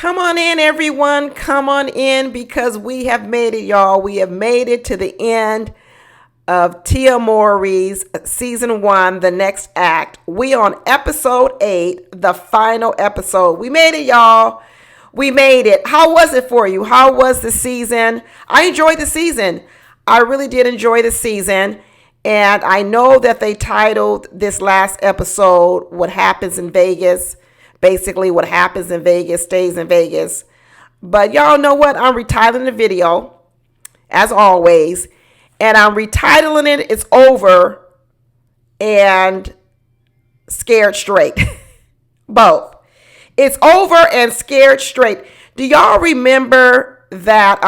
Come on in, everyone. Come on in because we have made it, y'all. We have made it to the end of Tia Mowry's season 1, the next act. We on episode 8, the final episode. We made it, y'all. We made it. How was it for you? How was the season? I enjoyed the season. I really did enjoy the season. And I know that they titled this last episode, What Happens in Vegas. Basically, what happens in Vegas stays in Vegas. But y'all know what? I'm retitling the video, as always. And I'm retitling it, It's Over and Scared Straight. Both. It's Over and Scared Straight. Do y'all remember that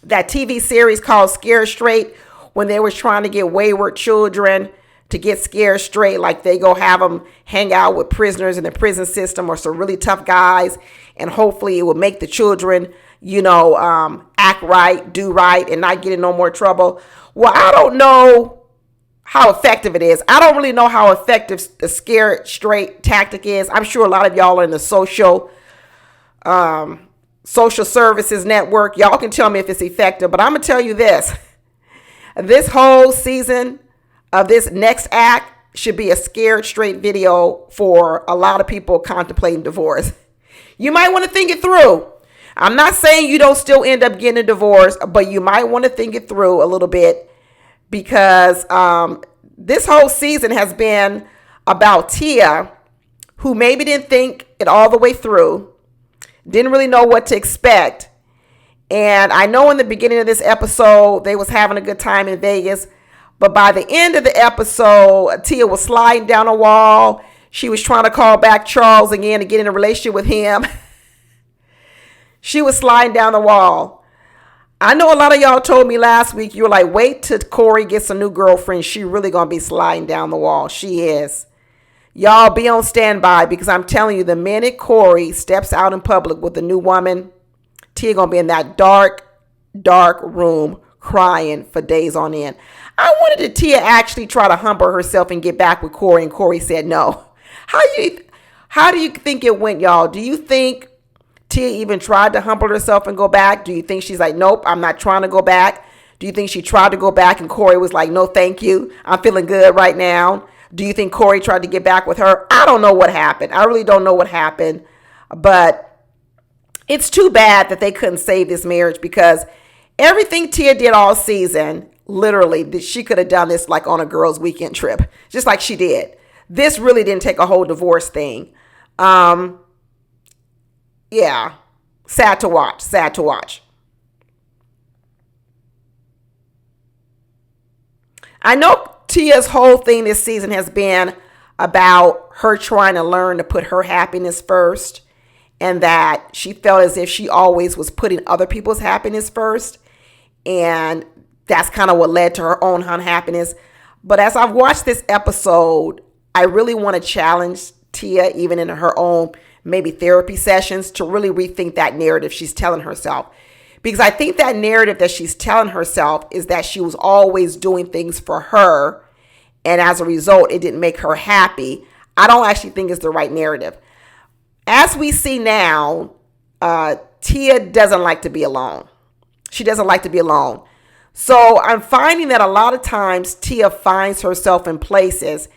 that TV series called Scared Straight, when they were trying to get wayward children to get scared straight? Like they go have them hang out with prisoners in the prison system or some really tough guys, and hopefully it will make the children, act right, do right, and not get in no more trouble. Well, I don't know how effective it is. I don't really know how effective the scared straight tactic is. I'm sure a lot of y'all are in the social services network. Y'all can tell me if it's effective, but I'm gonna tell you this. This whole season of this next act should be a scared straight video for a lot of people contemplating divorce. You might want to think it through. I'm not saying you don't still end up getting a divorce, but you might want to think it through a little bit, because this whole season has been about Tia, who maybe didn't think it all the way through, didn't really know what to expect. And I know in the beginning of this episode, they was having a good time in Vegas. But by the end of the episode, Tia was sliding down a wall. She was trying to call back Charles again to get in a relationship with him. She was sliding down the wall. I know a lot of y'all told me last week, you were like, wait till Corey gets a new girlfriend. She really going to be sliding down the wall. She is. Y'all be on standby, because I'm telling you, the minute Corey steps out in public with a new woman, Tia going to be in that dark room crying for days on end. I wanted Tia actually try to humble herself and get back with Corey, and Corey said no. How do you think it went, y'all? Do you think Tia even tried to humble herself and go back? Do you think she's like, nope, I'm not trying to go back? Do you think she tried to go back and Corey was like, no, thank you, I'm feeling good right now? Do you think Corey tried to get back with her? I don't know what happened. I really don't know what happened. But it's too bad that they couldn't save this marriage, because everything Tia did all season, literally, she could have done this like on a girls' weekend trip, just like she did. This really didn't take a whole divorce thing. Yeah, sad to watch, sad to watch. I know Tia's whole thing this season has been about her trying to learn to put her happiness first, and that she felt as if she always was putting other people's happiness first. And that's kind of what led to her own unhappiness. But as I've watched this episode, I really want to challenge Tia, even in her own maybe therapy sessions, to really rethink that narrative she's telling herself. Because I think that narrative that she's telling herself is that she was always doing things for her, and as a result, it didn't make her happy. I don't actually think it's the right narrative. As we see now, Tia doesn't like to be alone. She doesn't like to be alone. So I'm finding that a lot of times Tia finds herself in places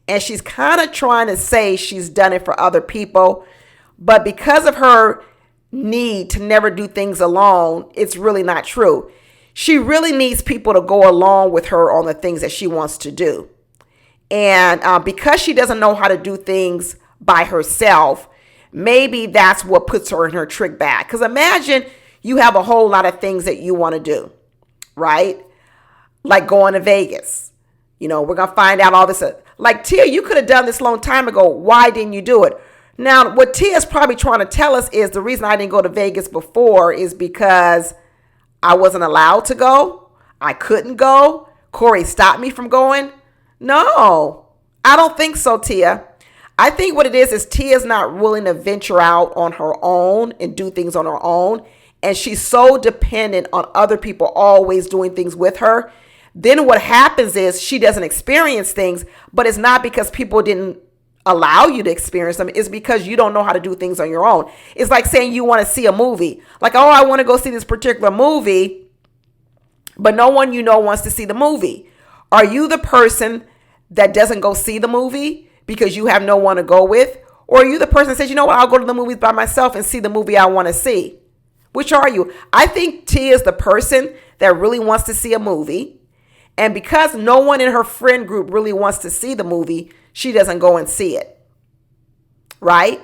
and she's kind of trying to say she's done it for other people. But because of her need to never do things alone, it's really not true. She really needs people to go along with her on the things that she wants to do. And because she doesn't know how to do things by herself, maybe that's what puts her in her trick bag. Because imagine you have a whole lot of things that you want to do, right? Like going to Vegas. We're going to find out all this. Like, Tia, you could have done this a long time ago. Why didn't you do it? Now, what Tia's probably trying to tell us is the reason I didn't go to Vegas before is because I wasn't allowed to go. I couldn't go. Corey stopped me from going. No, I don't think so, Tia. I think what it is Tia's not willing to venture out on her own and do things on her own. And she's so dependent on other people always doing things with her. Then what happens is she doesn't experience things, but it's not because people didn't allow you to experience them is because you don't know how to do things on your own. It's like saying you want to see a movie. Like, oh, I want to go see this particular movie, but no one you know wants to see the movie. Are you the person that doesn't go see the movie because you have no one to go with? Or are you the person that says, you know what, I'll go to the movies by myself and see the movie I want to see? Which are you? I think Tia is the person that really wants to see a movie. And because no one in her friend group really wants to see the movie, she doesn't go and see it. Right?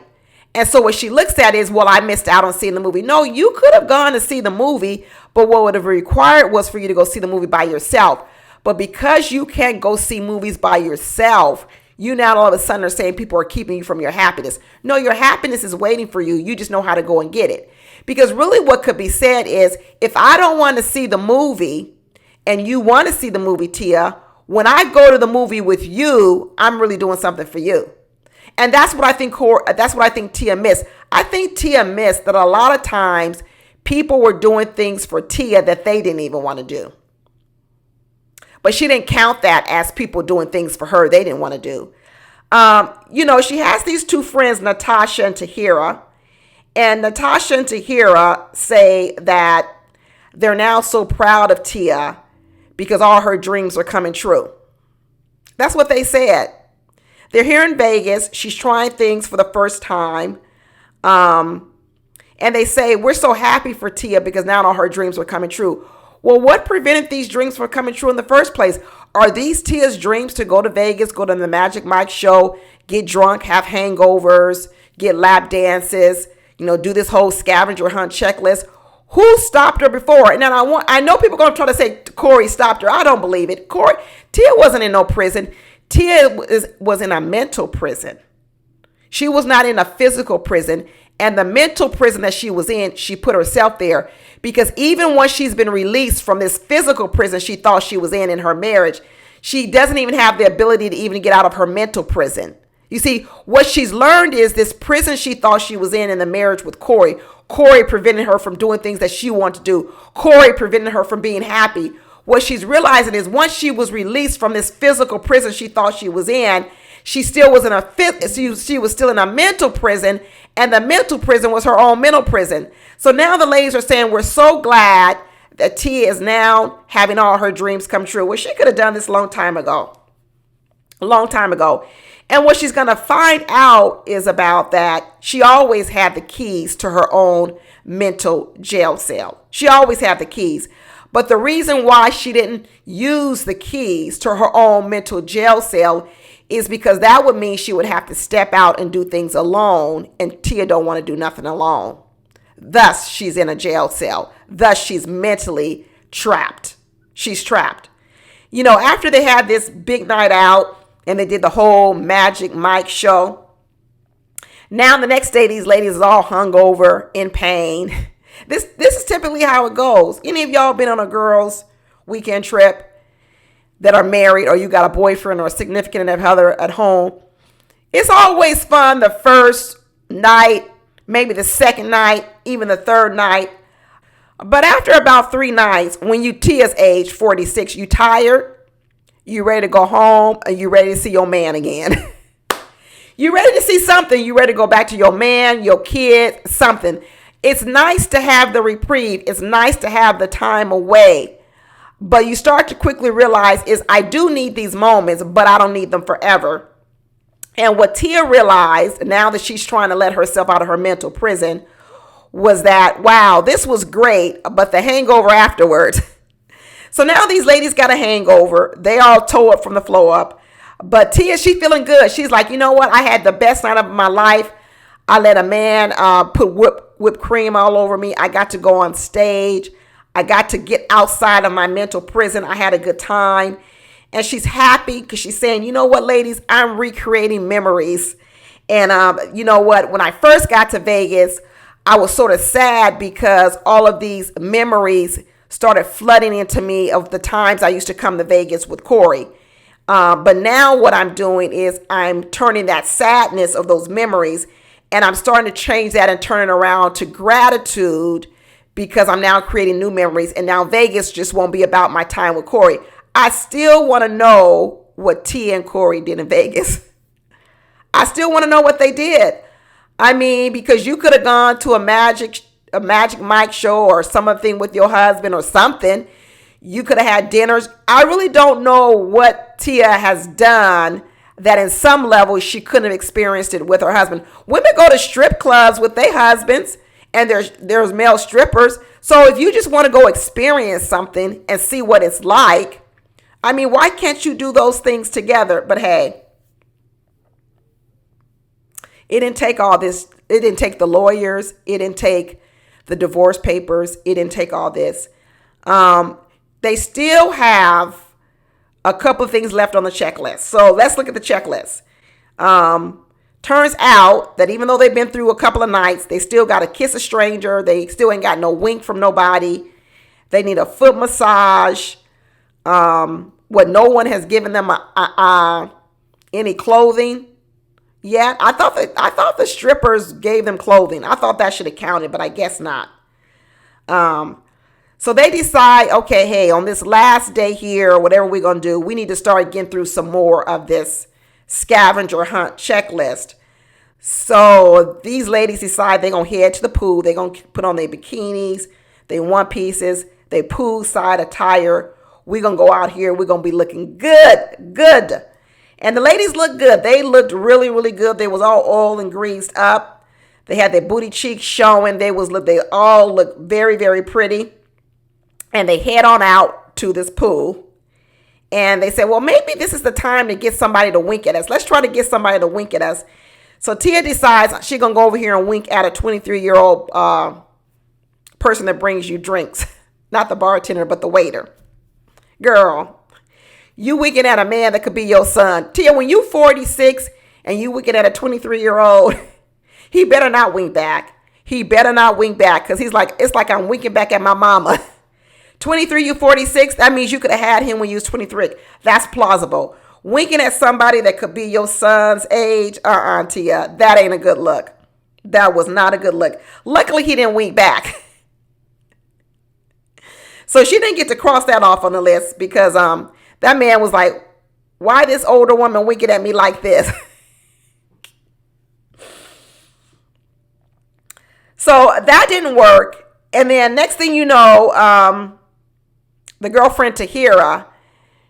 And so what she looks at is, well, I missed out on seeing the movie. No, you could have gone to see the movie, but what would have required was for you to go see the movie by yourself. But because you can't go see movies by yourself, you now all of a sudden are saying people are keeping you from your happiness. No, your happiness is waiting for you. You just know how to go and get it. Because really what could be said is, if I don't want to see the movie and you want to see the movie, Tia, when I go to the movie with you, I'm really doing something for you. And that's what I think Tia missed. I think Tia missed that a lot of times people were doing things for Tia that they didn't even want to do. But she didn't count that as people doing things for her they didn't want to do. She has these two friends, Natasha and Tahira. And Natasha and Tahira say that they're now so proud of Tia because all her dreams are coming true. That's what they said. They're here in Vegas. She's trying things for the first time. And they say, we're so happy for Tia because now all her dreams are coming true. Well, what prevented these dreams from coming true in the first place? Are these Tia's dreams to go to Vegas, go to the Magic Mike show, get drunk, have hangovers, get lap dances, do this whole scavenger hunt checklist? Who stopped her before? And then I know people are going to try to say Corey stopped her. I don't believe it. Tia wasn't in no prison. Tia was in a mental prison. She was not in a physical prison. And the mental prison that she was in, she put herself there. Because even once she's been released from this physical prison she thought she was in her marriage, she doesn't even have the ability to even get out of her mental prison. You see, what she's learned is this prison she thought she was in the marriage with Corey. Corey prevented her from doing things that she wanted to do. Corey prevented her from being happy. What she's realizing is once she was released from this physical prison she thought she was in, she still was she was still in a mental prison, and the mental prison was her own mental prison. So now the ladies are saying, we're so glad that Tia is now having all her dreams come true. Well, she could have done this a long time ago. And what she's going to find out is about that she always had the keys to her own mental jail cell. She always had the keys. But the reason why she didn't use the keys to her own mental jail cell is because that would mean she would have to step out and do things alone. And Tia don't want to do nothing alone. Thus, she's in a jail cell. Thus, she's mentally trapped. She's trapped. After they had this big night out and they did the whole Magic Mike show, now the next day, these ladies are all hungover, in pain. This is typically how it goes. Any of y'all been on a girls' weekend trip that are married, or you got a boyfriend or a significant other at home? It's always fun the first night, maybe the second night, even the third night. But after about 3 nights, when you Tia's age, 46, you tired, you ready to go home, and you ready to see your man again. You ready to see something. You ready to go back to your man, your kid, something. It's nice to have the reprieve. It's nice to have the time away. But you start to quickly realize is I do need these moments, but I don't need them forever. And what Tia realized now that she's trying to let herself out of her mental prison was that, wow, this was great, but the hangover afterwards. So now these ladies got a hangover. They all toe up from the floor up. But Tia, she feeling good. She's like, you know what? I had the best night of my life. I let a man put whipped cream all over me. I got to go on stage. I got to get outside of my mental prison. I had a good time. And she's happy because she's saying, you know what, ladies, I'm recreating memories. And you know what? When I first got to Vegas, I was sort of sad because all of these memories started flooding into me of the times I used to come to Vegas with Corey. But now what I'm doing is I'm turning that sadness of those memories, and I'm starting to change that and turn it around to gratitude because I'm now creating new memories. And now Vegas just won't be about my time with Corey. I still want to know what Tia and Corey did in Vegas. I still want to know what they did. I mean, because you could have gone to a Magic Mike show or something with your husband or something. You could have had dinners. I really don't know what Tia has done that in some level she couldn't have experienced it with her husband. Women go to strip clubs with their husbands, and there's male strippers. So if you just want to go experience something and see what it's like, I mean, why can't you do those things together? But hey, it didn't take all this. It didn't take the lawyers. It didn't take the divorce papers. It didn't take all this. They still have a couple of things left on the checklist. So let's look at the checklist. Turns out that even though they've been through a couple of nights, they still got to kiss a stranger. They still ain't got no wink from nobody. They need a foot massage. What no one has given them any clothing yet. I thought the strippers gave them clothing. I thought that should have counted, but I guess not. So they decide, okay, hey, on this last day here, or whatever we're going to do, we need to start getting through some more of this scavenger hunt checklist. So these ladies decide they're going to head to the pool. They're going to put on their bikinis, their one pieces, their poolside attire. We're going to go out here. We're going to be looking good. And the ladies looked good. They looked really, really good. They was all oil and greased up. They had their booty cheeks showing. They all looked very, very pretty. And they head on out to this pool. And they said, well, maybe this is the time to get somebody to wink at us. Let's try to get somebody to wink at us. So Tia decides she's going to go over here and wink at a 23-year-old person that brings you drinks. Not the bartender, but the waiter. Girl, you winking at a man that could be your son. Tia, when you 46 and you winking at a 23-year-old, he better not wink back. He better not wink back, because he's like, it's like I'm winking back at my mama. 23, you 46, that means you could have had him when you was 23. That's plausible. Winking at somebody that could be your son's age, Tia, that ain't a good look. That was not a good look. Luckily, he didn't wink back. So she didn't get to cross that off on the list, because that man was like, why this older woman winking at me like this? So that didn't work. And then next thing you know, the girlfriend Tahira,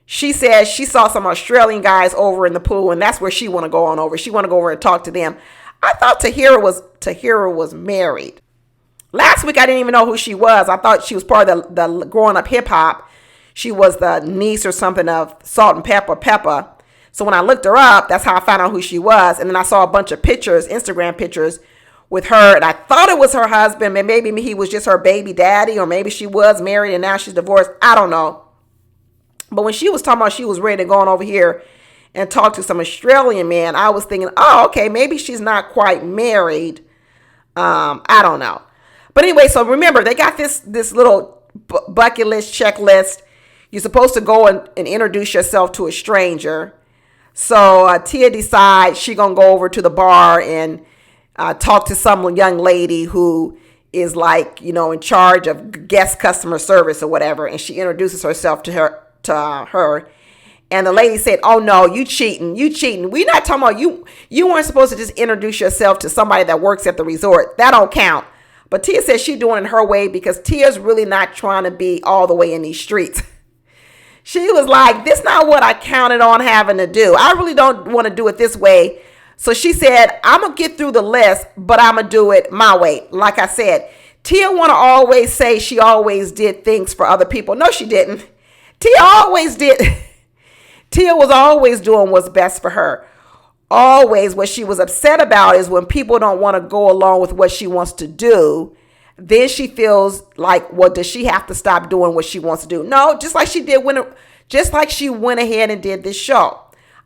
she says she saw some Australian guys over in the pool, and that's where she want to go on over. She want to go over and talk to them. I thought Tahira was married. Last week, I didn't even know who she was. I thought she was part of the growing up hip hop. She was the niece or something of Salt and Pepper. So when I looked her up, that's how I found out who she was. And then I saw a bunch of pictures, Instagram pictures with her. And I thought it was her husband. And maybe he was just her baby daddy, or maybe she was married and now she's divorced. I don't know. But when she was talking about she was ready to go on over here and talk to some Australian man, I was thinking, oh, okay, maybe she's not quite married. I don't know. But anyway, so remember, they got this little bucket list checklist. You're supposed to go and introduce yourself to a stranger. So Tia decides she's going to go over to the bar and talk to some young lady who is like, in charge of guest customer service or whatever. And she introduces herself to her. And the lady said, oh, no, you cheating. We're not talking about you. You weren't supposed to just introduce yourself to somebody that works at the resort. That don't count. But Tia says she's doing it her way, because Tia's really not trying to be all the way in these streets. She was like, this is not what I counted on having to do. I really don't want to do it this way. So she said, I'm going to get through the list, but I'm going to do it my way. Like I said, Tia want to always say she always did things for other people. No, she didn't. Tia always did. Tia was always doing what's best for her. Always. What she was upset about is when people don't want to go along with what she wants to do. Then she feels like, well, does she have to stop doing what she wants to do? No, just like she went ahead and did this show.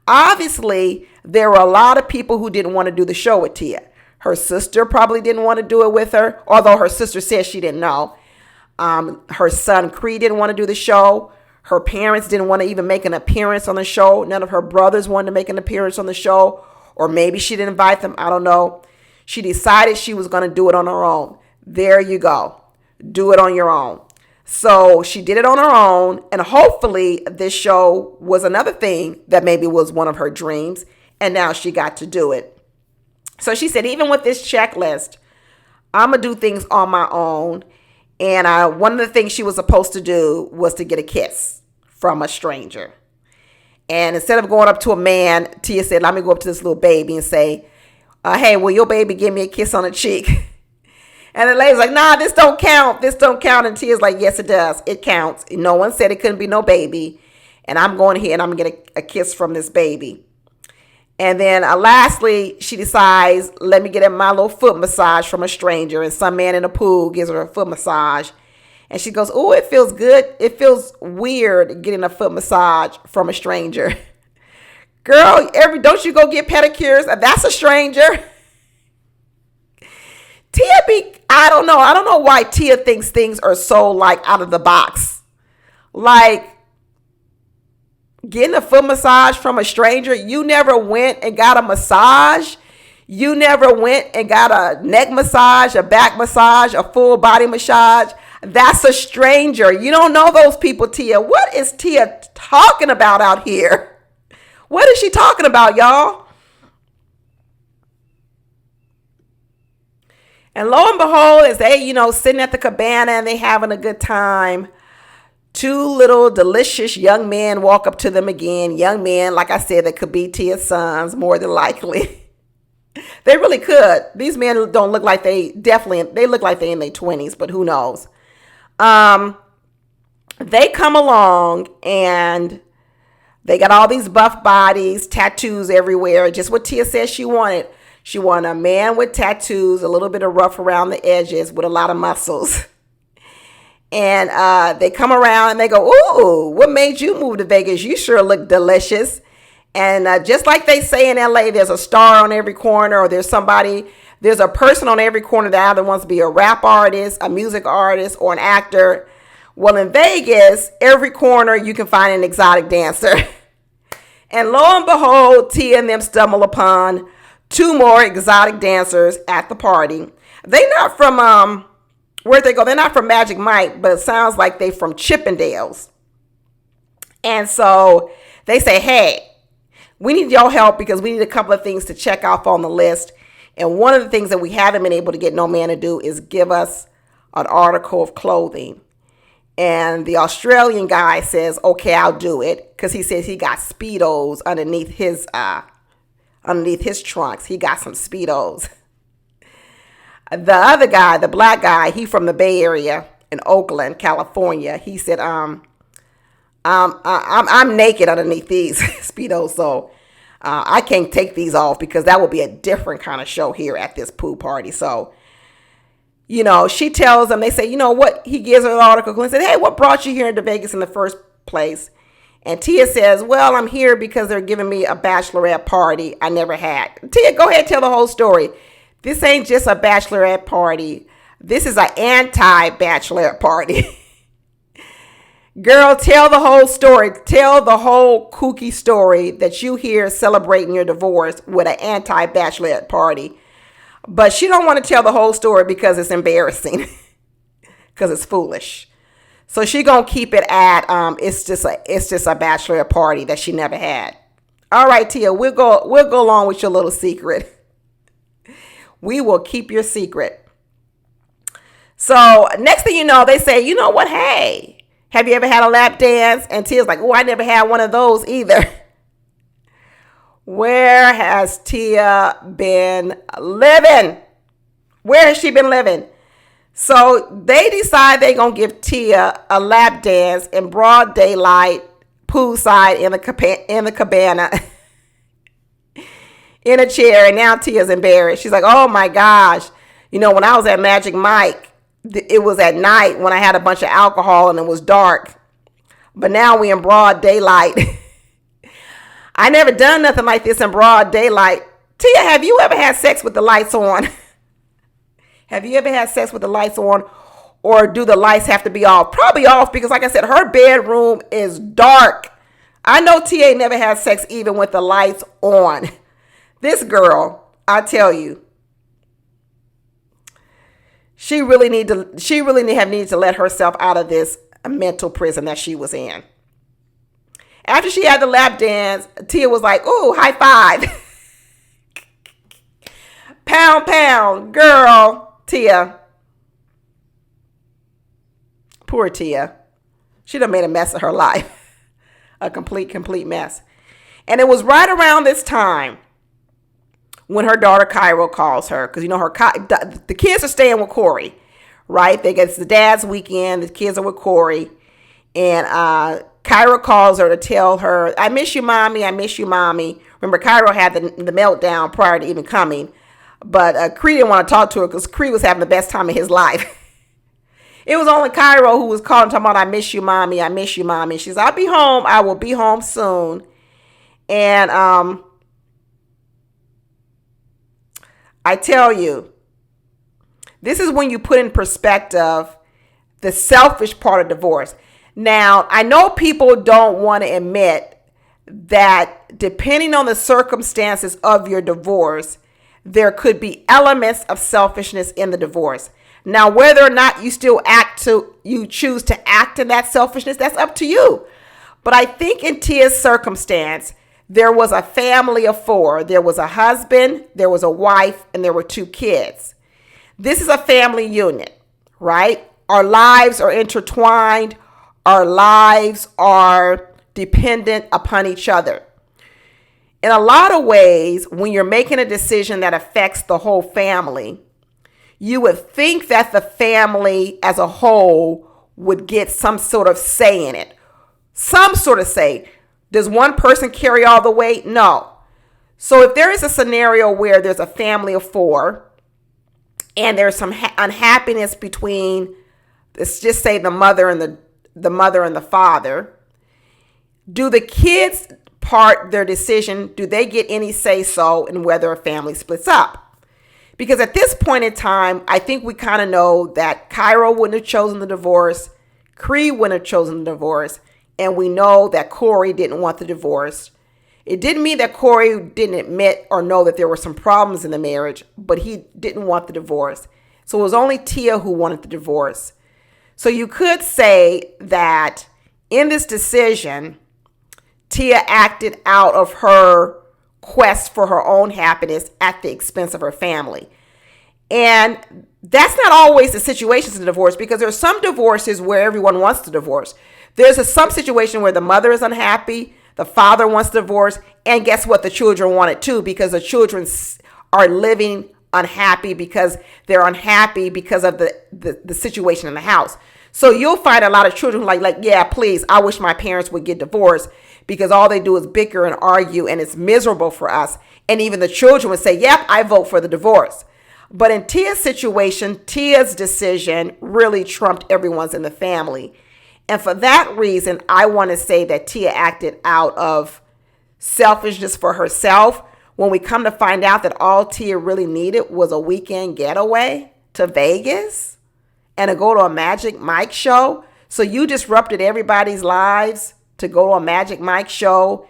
Obviously, there were a lot of people who didn't want to do the show with Tia. Her sister probably didn't want to do it with her, although her sister said she didn't know. Her son Cree didn't want to do the show. Her parents didn't want to even make an appearance on the show. None of her brothers wanted to make an appearance on the show. Or maybe she didn't invite them. I don't know. She decided she was going to do it on her own. There you go. Do it on your own. So she did it on her own. And hopefully this show was another thing that maybe was one of her dreams. And now she got to do it. So she said, even with this checklist, I'm going to do things on my own. And one of the things she was supposed to do was to get a kiss from a stranger. And instead of going up to a man, Tia said, let me go up to this little baby and say, hey, will your baby give me a kiss on the cheek? And the lady's like, nah, this don't count. This don't count. And Tia's like, yes, it does. It counts. No one said it couldn't be no baby. And I'm going here and I'm going to get a kiss from this baby. And then lastly, she decides, let me get my little foot massage from a stranger. And some man in the pool gives her a foot massage. And she goes, oh, it feels good. It feels weird getting a foot massage from a stranger. Girl, don't you go get pedicures? That's a stranger. I don't know. I don't know why Tia thinks things are so like out of the box. Like getting a foot massage from a stranger. You never went and got a massage. You never went and got a neck massage, a back massage, a full body massage. That's a stranger. You don't know those people, Tia. What is Tia talking about out here? What is she talking about, y'all? And lo and behold, as they, sitting at the cabana and they having a good time, two little delicious young men walk up to them again. Young men, like I said, that could be Tia's sons, more than likely. They really could. These men don't look like they look like they're in their 20s, but who knows? They come along and they got all these buff bodies, tattoos everywhere, just what Tia said she wanted. She wanted a man with tattoos, a little bit of rough around the edges with a lot of muscles. And they come around and they go, ooh, what made you move to Vegas? You sure look delicious. And just like they say in LA, there's a star on every corner, or there's a person on every corner that either wants to be a rap artist, a music artist, or an actor. Well, in Vegas, every corner you can find an exotic dancer. And lo and behold, Tia and them stumble upon two more exotic dancers at the party. They not from where'd they go? They're not from Magic Mike, but it sounds like they from Chippendales. And so they say, hey, we need your help because we need a couple of things to check off on the list. And one of the things that we haven't been able to get no man to do is give us an article of clothing. And the Australian guy says, okay, I'll do it. Because he says he got Speedos underneath his trunks. He got some Speedos. The other guy, the black guy, he from the Bay Area in Oakland, California. He said, I'm naked underneath these Speedos, so I can't take these off because that will be a different kind of show here at this pool party. So, she tells them, they say, you know what? He gives her an article and said, hey, what brought you here to Vegas in the first place? And Tia says, well, I'm here because they're giving me a bachelorette party I never had. Tia, go ahead and tell the whole story. This ain't just a bachelorette party. This is an anti-bachelorette party. Girl, tell the whole story. Tell the whole kooky story that you hear celebrating your divorce with an anti-bachelorette party. But she don't want to tell the whole story because it's embarrassing. Because it's foolish. So she gonna keep it at it's just a bachelorette party that she never had. All right, Tia, we'll go along with your little secret. We will keep your secret. So next thing you know, they say, you know what? Hey, have you ever had a lap dance? And Tia's like, oh, I never had one of those either. Where has Tia been living? Where has she been living? So they decide they're going to give Tia a lap dance in broad daylight, poolside in the cabana, in a chair. And now Tia's embarrassed. She's like, oh my gosh. When I was at Magic Mike, it was at night when I had a bunch of alcohol and it was dark. But now we in broad daylight. I never done nothing like this in broad daylight. Tia, have you ever had sex with the lights on? Have you ever had sex with the lights on? Or do the lights have to be off? Probably off because, like I said, her bedroom is dark. I know Tia never had sex even with the lights on. This girl, I tell you, she really needed to let herself out of this mental prison that she was in. After she had the lap dance, Tia was like, ooh, high five. pound. Girl, Tia. Poor Tia. She done made a mess of her life. A complete mess. And it was right around this time when her daughter Cairo calls her. Because, the kids are staying with Corey, right? It's the dad's weekend. The kids are with Corey. And Cairo calls her to tell her, I miss you, mommy. Remember, Cairo had the meltdown prior to even coming. But Cree didn't want to talk to her because Cree was having the best time of his life. It was only Cairo who was calling, talking about, I miss you, mommy. She said, I'll be home. I will be home soon. And I tell you, this is when you put in perspective the selfish part of divorce. Now, I know people don't want to admit that depending on the circumstances of your divorce, there could be elements of selfishness in the divorce. Now, whether or not you choose to act in that selfishness, that's up to you. But I think in Tia's circumstance, there was a family of 4. There was a husband, there was a wife, and there were 2 kids. This is a family unit, right? Our lives are intertwined. Our lives are dependent upon each other. In a lot of ways, when you're making a decision that affects the whole family, you would think that the family as a whole would get some sort of say in it. Some sort of say. Does one person carry all the weight? No. So if there is a scenario where there's a family of 4 and there's some unhappiness between, let's just say the mother and the father, do the kids part their decision? Do they get any say so in whether a family splits up? Because at this point in time, I think we kind of know that Cairo wouldn't have chosen the divorce. Cree wouldn't have chosen the divorce. And we know that Corey didn't want the divorce. It didn't mean that Corey didn't admit or know that there were some problems in the marriage, but he didn't want the divorce. So it was only Tia who wanted the divorce. So you could say that in this decision, Tia acted out of her quest for her own happiness at the expense of her family. And that's not always the situation in divorce, because there's some divorces where everyone wants to divorce. There's some situation where the mother is unhappy, the father wants to divorce, and guess what? The children want it too, because the children are living unhappy because they're unhappy because of the situation in the house. So you'll find a lot of children like, yeah, please, I wish my parents would get divorced, because all they do is bicker and argue, and it's miserable for us. And even the children would say, yep, I vote for the divorce. But in Tia's situation, Tia's decision really trumped everyone's in the family. And for that reason, I want to say that Tia acted out of selfishness for herself, when we come to find out that all Tia really needed was a weekend getaway to Vegas and to go to a Magic Mike show. So you disrupted everybody's lives to go to a Magic Mike show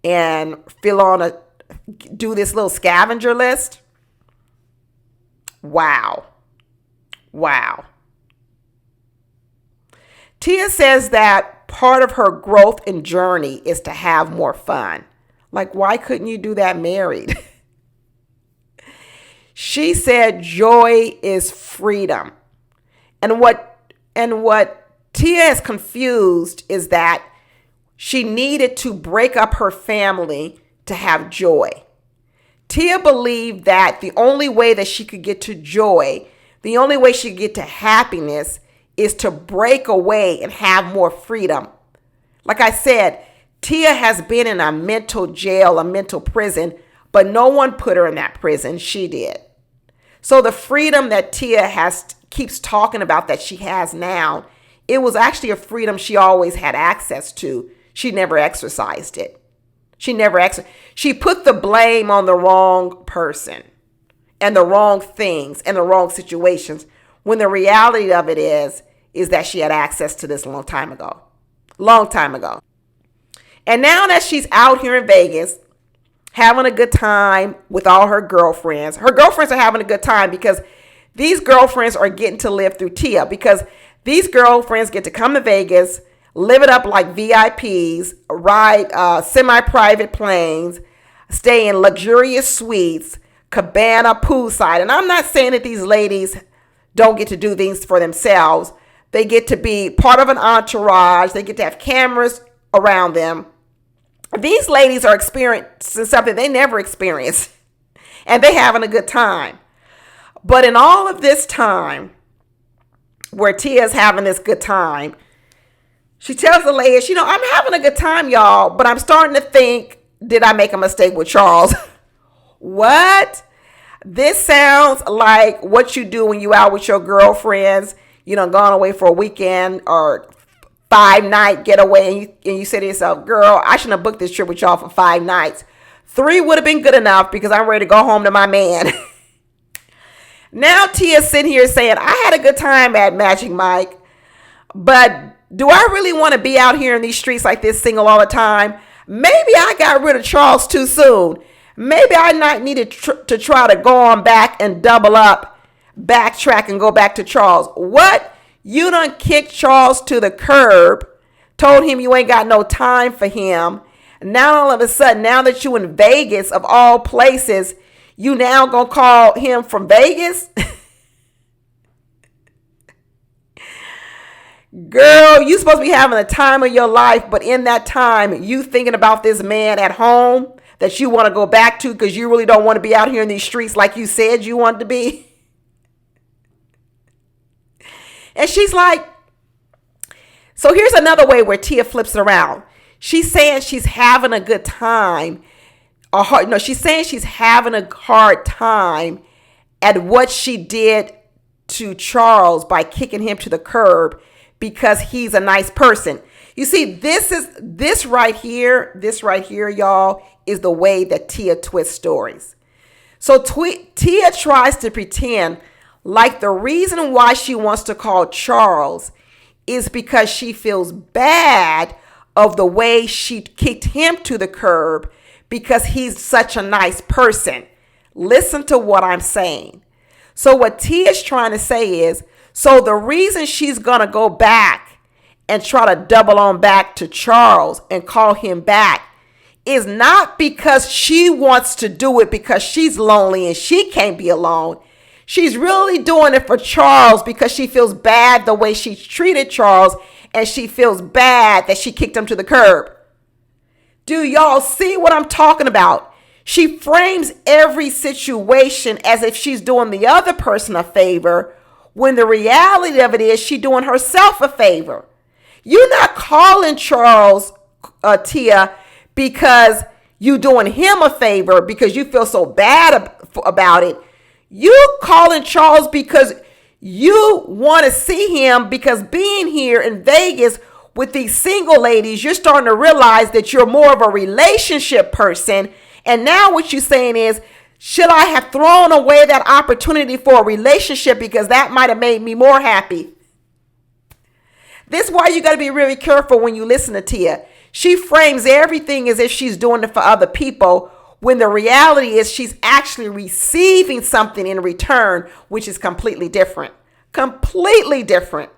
and do this little scavenger list. Wow. Tia says that part of her growth and journey is to have more fun. Like, why couldn't you do that married? She said joy is freedom. And what Tia is confused is that she needed to break up her family to have joy. Tia believed that the only way that she could get to joy, the only way she could get to happiness, is to break away and have more freedom. Like I said, Tia has been in a mental jail, a mental prison, but no one put her in that prison. She did. So the freedom that Tia keeps talking about that she has now, it was actually a freedom she always had access to. She never exercised it. She put the blame on the wrong person and the wrong things and the wrong situations, when the reality of it is that she had access to this long time ago. And now that she's out here in Vegas having a good time with all her girlfriends are having a good time because these girlfriends are getting to live through Tia, because these girlfriends get to come to Vegas, live it up like VIPs, ride semi-private planes, stay in luxurious suites, cabana poolside. And I'm not saying that these ladies don't get to do things for themselves. They get to be part of an entourage. They get to have cameras around them. These ladies are experiencing something they never experienced, and they having a good time. But in all of this time, where Tia's having this good time, she tells the ladies, I'm having a good time, y'all, but I'm starting to think, did I make a mistake with Charles? What? This sounds like what you do when you out with your girlfriends, gone away for a weekend or 5-night getaway, and you say to yourself, girl, I shouldn't have booked this trip with y'all for 5 nights. 3 would have been good enough because I'm ready to go home to my man. Now Tia's sitting here saying, I had a good time at Magic Mike, but do I really want to be out here in these streets like this single all the time? Maybe I got rid of Charles too soon. Maybe I might need to try to go on back and double up, backtrack and go back to Charles. What? You done kicked Charles to the curb, told him you ain't got no time for him. Now all of a sudden, now that you in Vegas of all places, you now gonna call him from Vegas? Girl, you supposed to be having the time of your life, but in that time, you thinking about this man at home that you want to go back to because you really don't want to be out here in these streets like you said you wanted to be. And she's like, so here's another way where Tia flips it around. She's saying she's having a good time. She's saying she's having a hard time at what she did to Charles by kicking him to the curb because he's a nice person. You see, this right here, y'all, is the way that Tia twists stories. So Tia tries to pretend like the reason why she wants to call Charles is because she feels bad of the way she kicked him to the curb because he's such a nice person. Listen to what I'm saying. So what Tia's trying to say is, so the reason she's going to go back and try to double on back to Charles and call him back is not because she wants to do it because she's lonely and she can't be alone. She's really doing it for Charles because she feels bad the way she treated Charles and she feels bad that she kicked him to the curb. Do y'all see what I'm talking about? She frames every situation as if she's doing the other person a favor when the reality of it is she's doing herself a favor. You're not calling Charles, Tia, because you doing him a favor because you feel so bad about it. You calling Charles because you want to see him because being here in Vegas with these single ladies, you're starting to realize that you're more of a relationship person. And now what you're saying is, should I have thrown away that opportunity for a relationship because that might have made me more happy? This is why you got to be really careful when you listen to Tia. She frames everything as if she's doing it for other people when the reality is she's actually receiving something in return, which is completely different. Completely different.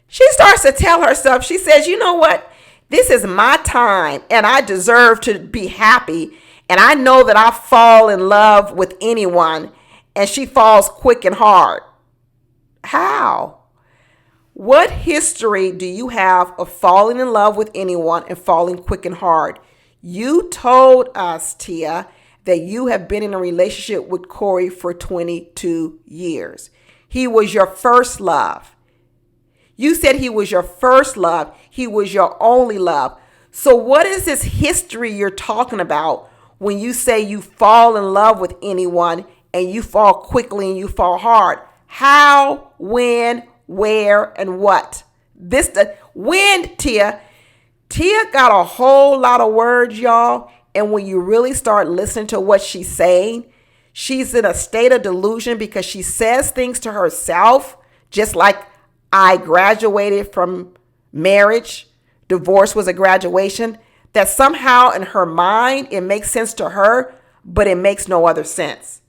She starts to tell herself, she says, you know what? This is my time and I deserve to be happy. And I know that I fall in love with anyone. And she falls quick and hard. How? What history do you have of falling in love with anyone and falling quick and hard? You told us, Tia, that you have been in a relationship with Corey for 22 years. He was your first love. You said he was your first love. He was your only love. So what is this history you're talking about when you say you fall in love with anyone and you fall quickly and you fall hard? How, when, where, and what? When, Tia. Tia got a whole lot of words, y'all. And when you really start listening to what she's saying, she's in a state of delusion because she says things to herself, just like I graduated from marriage. Divorce was a graduation. That somehow in her mind, it makes sense to her, but it makes no other sense.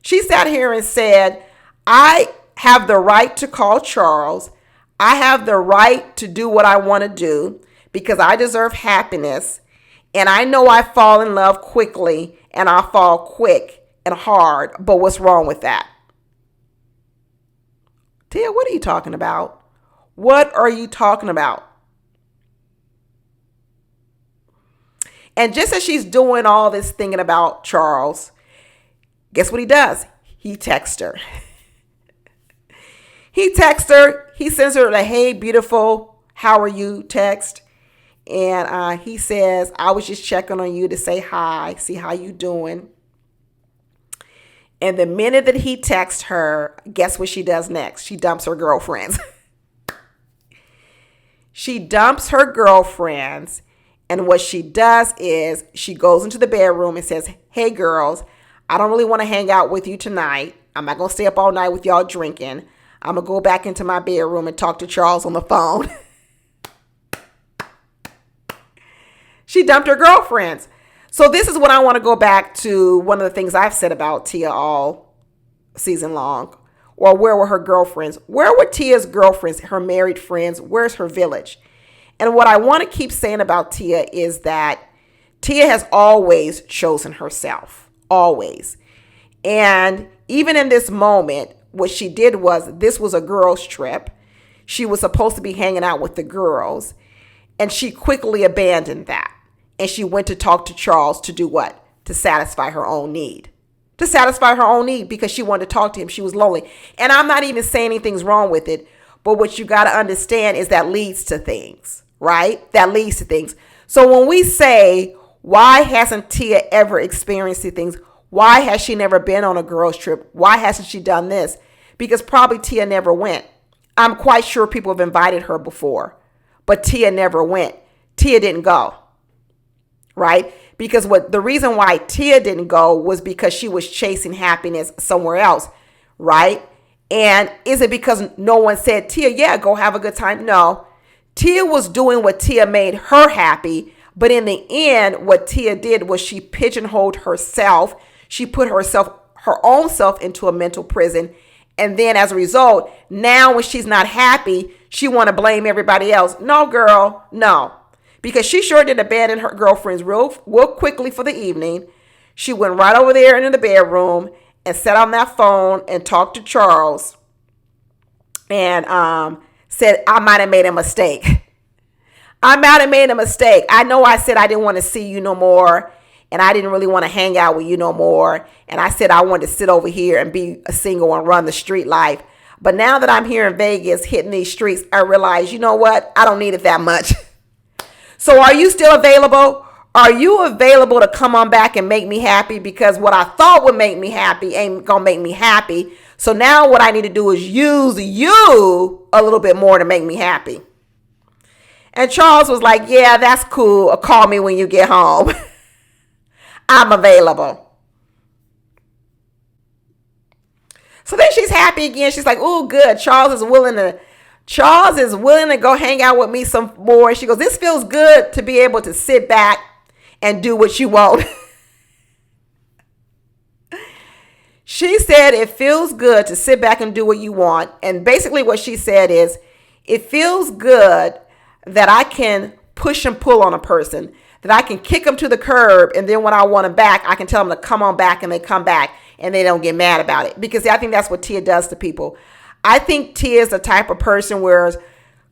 She sat here and said, I have the right to call Charles. I have the right to do what I want to do because I deserve happiness. And I know I fall in love quickly and I fall quick and hard, but what's wrong with that? Tia, what are you talking about? What are you talking about? And just as she's doing all this thinking about Charles, guess what he does? He texts her. He texts her. He sends her a "Hey, beautiful, how are you?" text. And he says, "I was just checking on you to say hi, see how you doing." And the minute that he texts her, guess what she does next? She dumps her girlfriends. She dumps her girlfriends. And what she does is she goes into the bedroom and says, "Hey, girls, I don't really want to hang out with you tonight. I'm not going to stay up all night with y'all drinking. I'm going to go back into my bedroom and talk to Charles on the phone." She dumped her girlfriends. So this is what I want to go back to. One of the things I've said about Tia all season long. Or where were her girlfriends? Where were Tia's girlfriends, her married friends? Where's her village? And what I want to keep saying about Tia is that Tia has always chosen herself. Always. And even in this moment, what she did was, this was a girls' trip. She was supposed to be hanging out with the girls. And she quickly abandoned that. And she went to talk to Charles to do what? To satisfy her own need. To satisfy her own need because she wanted to talk to him. She was lonely. And I'm not even saying anything's wrong with it. But what you got to understand is that leads to things, right? That leads to things. So when we say, why hasn't Tia ever experienced these things? Why has she never been on a girls' trip? Why hasn't she done this? Because probably Tia never went. I'm quite sure people have invited her before. But Tia never went. Tia didn't go. Right? Because the reason why Tia didn't go was because she was chasing happiness somewhere else. Right? And is it because no one said, "Tia, yeah, go have a good time"? No. Tia was doing what Tia made her happy. But in the end, what Tia did was she pigeonholed herself. She put her own self into a mental prison. And then as a result, now when she's not happy, she want to blame everybody else. No, girl, no. Because she sure did abandon her girlfriends real quickly for the evening. She went right over there into the bedroom and sat on that phone and talked to Charles and said, "I might have made a mistake. I might have made a mistake. I know I said I didn't want to see you no more. And I didn't really want to hang out with you no more. And I said I wanted to sit over here and be a single and run the street life. But now that I'm here in Vegas hitting these streets, I realize, you know what? I don't need it that much." So are you still available? Are you available to come on back and make me happy? Because what I thought would make me happy ain't going to make me happy. So now what I need to do is use you a little bit more to make me happy. And Charles was like, "Yeah, that's cool. Or call me when you get home. I'm available." So then she's happy again. She's like, "Oh, good. Charles is willing to go hang out with me some more." She goes, "This feels good to be able to sit back and do what you want." She said it feels good to sit back and do what you want. And basically what she said is, it feels good that I can push and pull on a person, that I can kick them to the curb, and then when I want them back, I can tell them to come on back, and they come back, and they don't get mad about it. Because I think that's what Tia does to people. I think Tia is the type of person where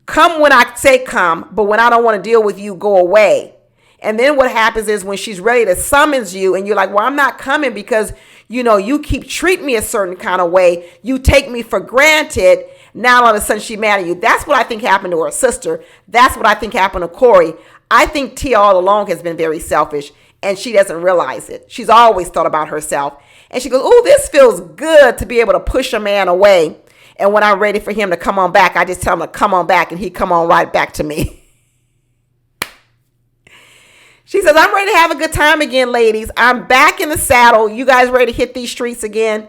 come when I say come, but when I don't want to deal with you, go away. And then what happens is when she's ready to summons you and you're like, "Well, I'm not coming because, you keep treating me a certain kind of way. You take me for granted." Now all of a sudden she's mad at you. That's what I think happened to her sister. That's what I think happened to Corey. I think Tia all along has been very selfish and she doesn't realize it. She's always thought about herself. And she goes, "Oh, this feels good to be able to push a man away. And when I'm ready for him to come on back, I just tell him to come on back and he come on right back to me." She says, "I'm ready to have a good time again, ladies. I'm back in the saddle. You guys ready to hit these streets again?"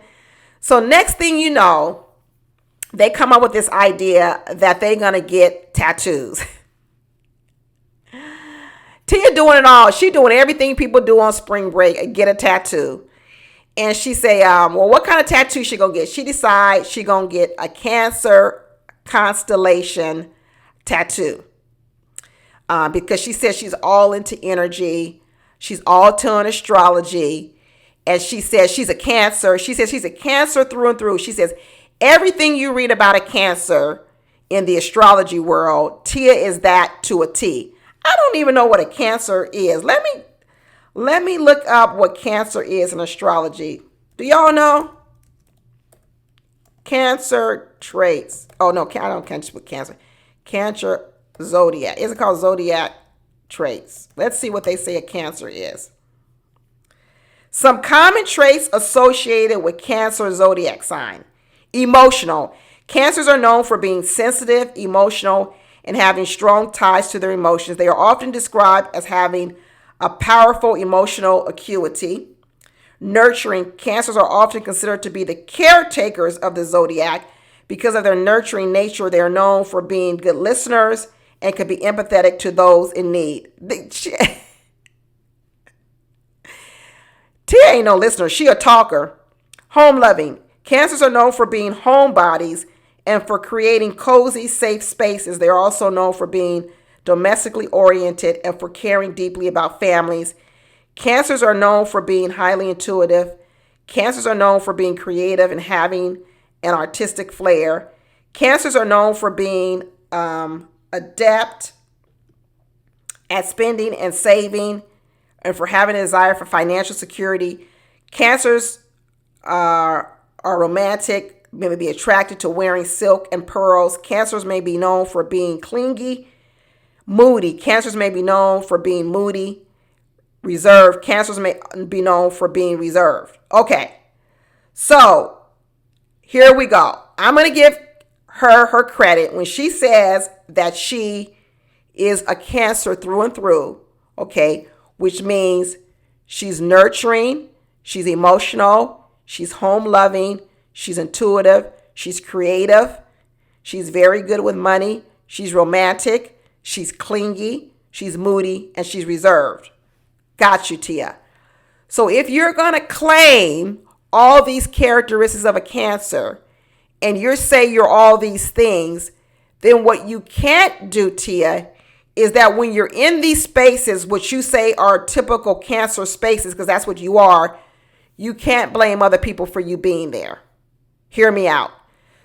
So next thing you know, they come up with this idea that they're going to get tattoos. Tia doing it all. She doing everything people do on spring break, get a tattoo. And she say, well, what kind of tattoo she going to get? She decides she going to get a Cancer constellation tattoo. Because she says she's all into energy. She's all to astrology. And she says she's a Cancer. She says she's a Cancer through and through. She says everything you read about a Cancer in the astrology world, Tia is that to a T. I don't even know what a Cancer is. Let me look up what Cancer is in astrology. Do y'all know? Cancer traits. Oh no, I don't catch with Cancer. Cancer zodiac. Is it called zodiac traits? Let's see what they say a Cancer is. Some common traits associated with Cancer zodiac sign. Emotional. Cancers are known for being sensitive, emotional, and having strong ties to their emotions. They are often described as having a powerful emotional acuity. Nurturing. Cancers are often considered to be the caretakers of the zodiac. Because of their nurturing nature, they are known for being good listeners and can be empathetic to those in need. Tia ain't no listener. She a talker. Home loving. Cancers are known for being homebodies and for creating cozy, safe spaces. They are also known for being domestically oriented and for caring deeply about families. Cancers are known for being highly intuitive. Cancers are known for being creative and having an artistic flair. Cancers are known for being adept at spending and saving and for having a desire for financial security. Cancers are romantic, may be attracted to wearing silk and pearls. Cancers may be known for being clingy. Moody. Cancers may be known for being moody. Reserved. Cancers may be known for being reserved. Okay. So here we go. I'm going to give her credit when she says that she is a Cancer through and through. Okay. Which means she's nurturing. She's emotional. She's home loving. She's intuitive. She's creative. She's very good with money. She's romantic. She's clingy. She's moody. And she's reserved. Got you, Tia. So if you're going to claim all these characteristics of a Cancer and you say you're all these things, then what you can't do, Tia, is that when you're in these spaces, which you say are typical Cancer spaces, because that's what you are, you can't blame other people for you being there. Hear me out.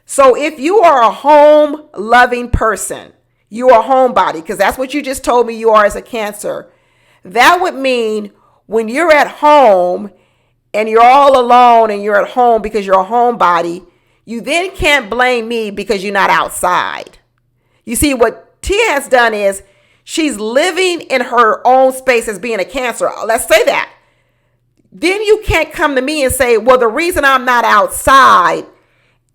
So if you are a home loving person, you are a homebody, because that's what you just told me you are as a Cancer. That would mean when you're at home and you're all alone and you're at home because you're a homebody, you then can't blame me because you're not outside. You see, what Tia has done is she's living in her own space as being a Cancer. Let's say that. Then you can't come to me and say, well, the reason I'm not outside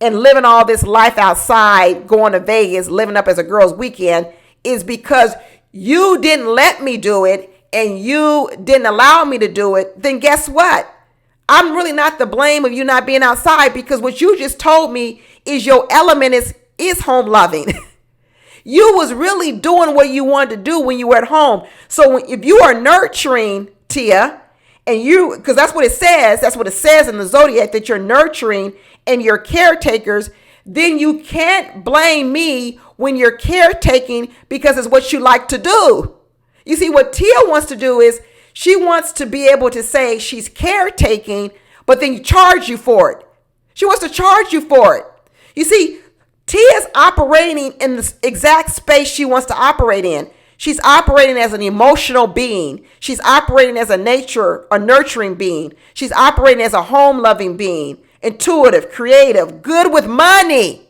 and living all this life outside, going to Vegas, living up as a girl's weekend, is because you didn't let me do it and you didn't allow me to do it. Then guess what? I'm really not to blame of you not being outside, because what you just told me is your element is home loving. You was really doing what you wanted to do when you were at home. So if you are nurturing, Tia, and you, because that's what it says in the zodiac, that you're nurturing and you're caretakers, then you can't blame me when you're caretaking, because it's what you like to do. You see, what Tia wants to do is she wants to be able to say she's caretaking, but then you charge you for it. She wants to charge you for it. You see, Tia's operating in the exact space she wants to operate in. She's operating as an emotional being. She's operating as a nurturing being. She's operating as a home-loving being, intuitive, creative, good with money,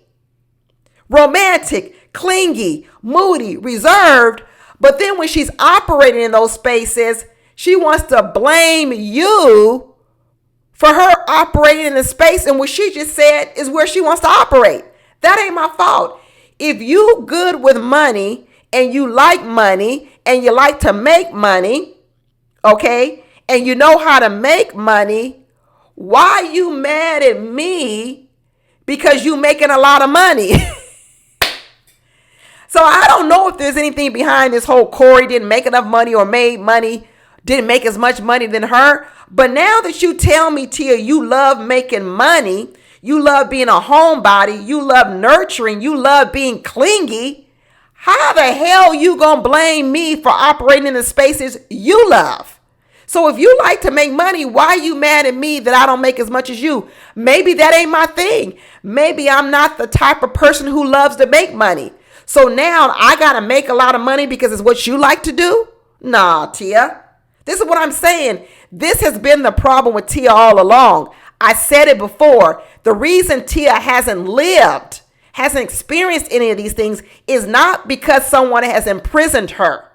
romantic, clingy, moody, reserved. But then when she's operating in those spaces, she wants to blame you for her operating in the space in which she just said is where she wants to operate. That ain't my fault. If you good with money and you like money and you like to make money, okay, and you know how to make money, why you mad at me because you making a lot of money? So I don't know if there's anything behind this whole Corey didn't make enough money or made money, didn't make as much money than her. But now that you tell me, Tia, you love making money, you love being a homebody, you love nurturing, you love being clingy, how the hell you gonna blame me for operating in the spaces you love? So if you like to make money, why are you mad at me that I don't make as much as you? Maybe that ain't my thing. Maybe I'm not the type of person who loves to make money. So now I got to make a lot of money because it's what you like to do? Nah, Tia. This is what I'm saying. This has been the problem with Tia all along. I said it before. The reason Tia hasn't experienced any of these things is not because someone has imprisoned her.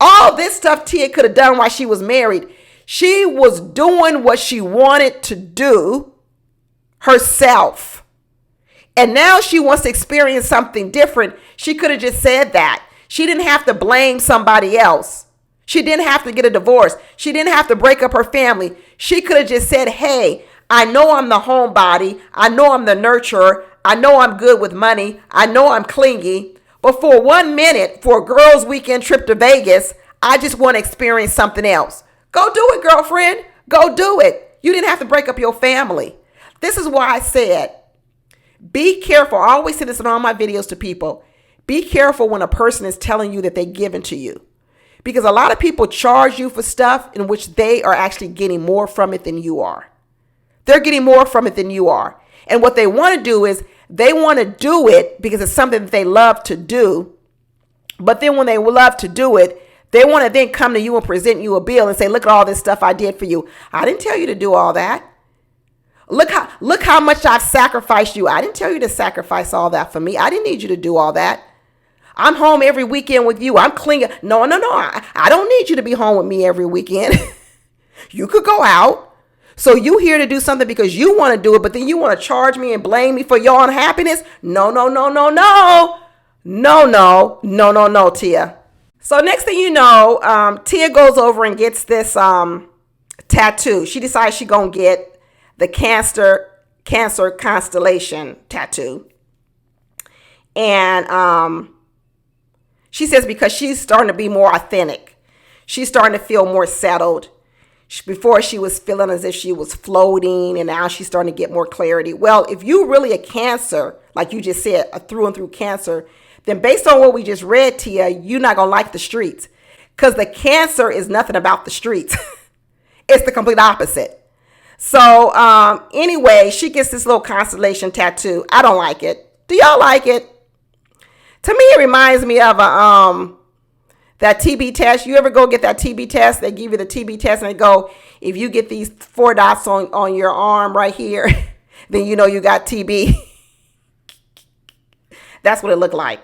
All this stuff Tia could have done while she was married. She was doing what she wanted to do herself. And now she wants to experience something different. She could have just said that. She didn't have to blame somebody else. She didn't have to get a divorce. She didn't have to break up her family. She could have just said, hey, I know I'm the homebody. I know I'm the nurturer. I know I'm good with money. I know I'm clingy. But for 1 minute, for a girls' weekend trip to Vegas, I just want to experience something else. Go do it, girlfriend. Go do it. You didn't have to break up your family. This is why I said, be careful. I always say this in all my videos to people. Be careful when a person is telling you that they're giving to you. Because a lot of people charge you for stuff in which they are actually getting more from it than you are. They're getting more from it than you are. And what they want to do is they want to do it because it's something that they love to do. But then when they love to do it, they want to then come to you and present you a bill and say, look at all this stuff I did for you. I didn't tell you to do all that. Look how much I've sacrificed you. I didn't tell you to sacrifice all that for me. I didn't need you to do all that. I'm home every weekend with you. I'm clean. No. I don't need you to be home with me every weekend. You could go out. So you here to do something because you want to do it, but then you want to charge me and blame me for your unhappiness? No, Tia. So next thing you know, Tia goes over and gets this tattoo. She decides she's going to get the Cancer constellation tattoo. And she says because she's starting to be more authentic. She's starting to feel more settled. Before she was feeling as if she was floating, and now she's starting to get more clarity. Well, if you're really a Cancer, like you just said, a through and through Cancer, then based on what we just read, Tia, you're not going to like the streets. Because the Cancer is nothing about the streets. It's the complete opposite. So anyway, she gets this little constellation tattoo. I don't like it. Do y'all like it? To me, it reminds me of that TB test. You ever go get that TB test? They give you the TB test and they go, if you get these 4 dots on your arm right here, then you know you got TB. That's what it looked like.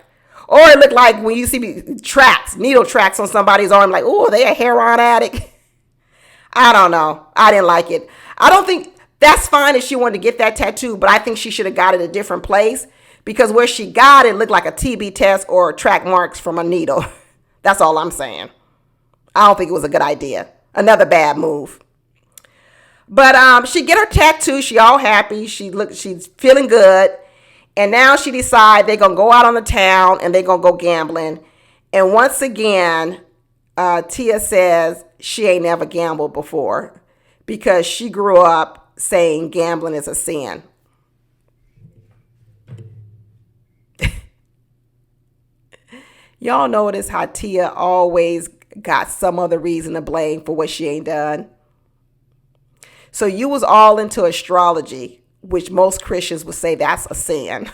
Or it looked like when you see needle tracks on somebody's arm, like, oh, they a heroin addict. I don't know. I didn't like it. I don't think that's fine if she wanted to get that tattoo, but I think she should have got it a different place because where she got it looked like a TB test or track marks from a needle. That's all I'm saying. I don't think it was a good idea. Another bad move. But she get her tattoo. She all happy. She's feeling good. And now she decide they're going to go out on the town and they're going to go gambling. And once again, Tia says she ain't never gambled before because she grew up saying gambling is a sin. Y'all notice how Tia always got some other reason to blame for what she ain't done. So you was all into astrology, which most Christians would say that's a sin.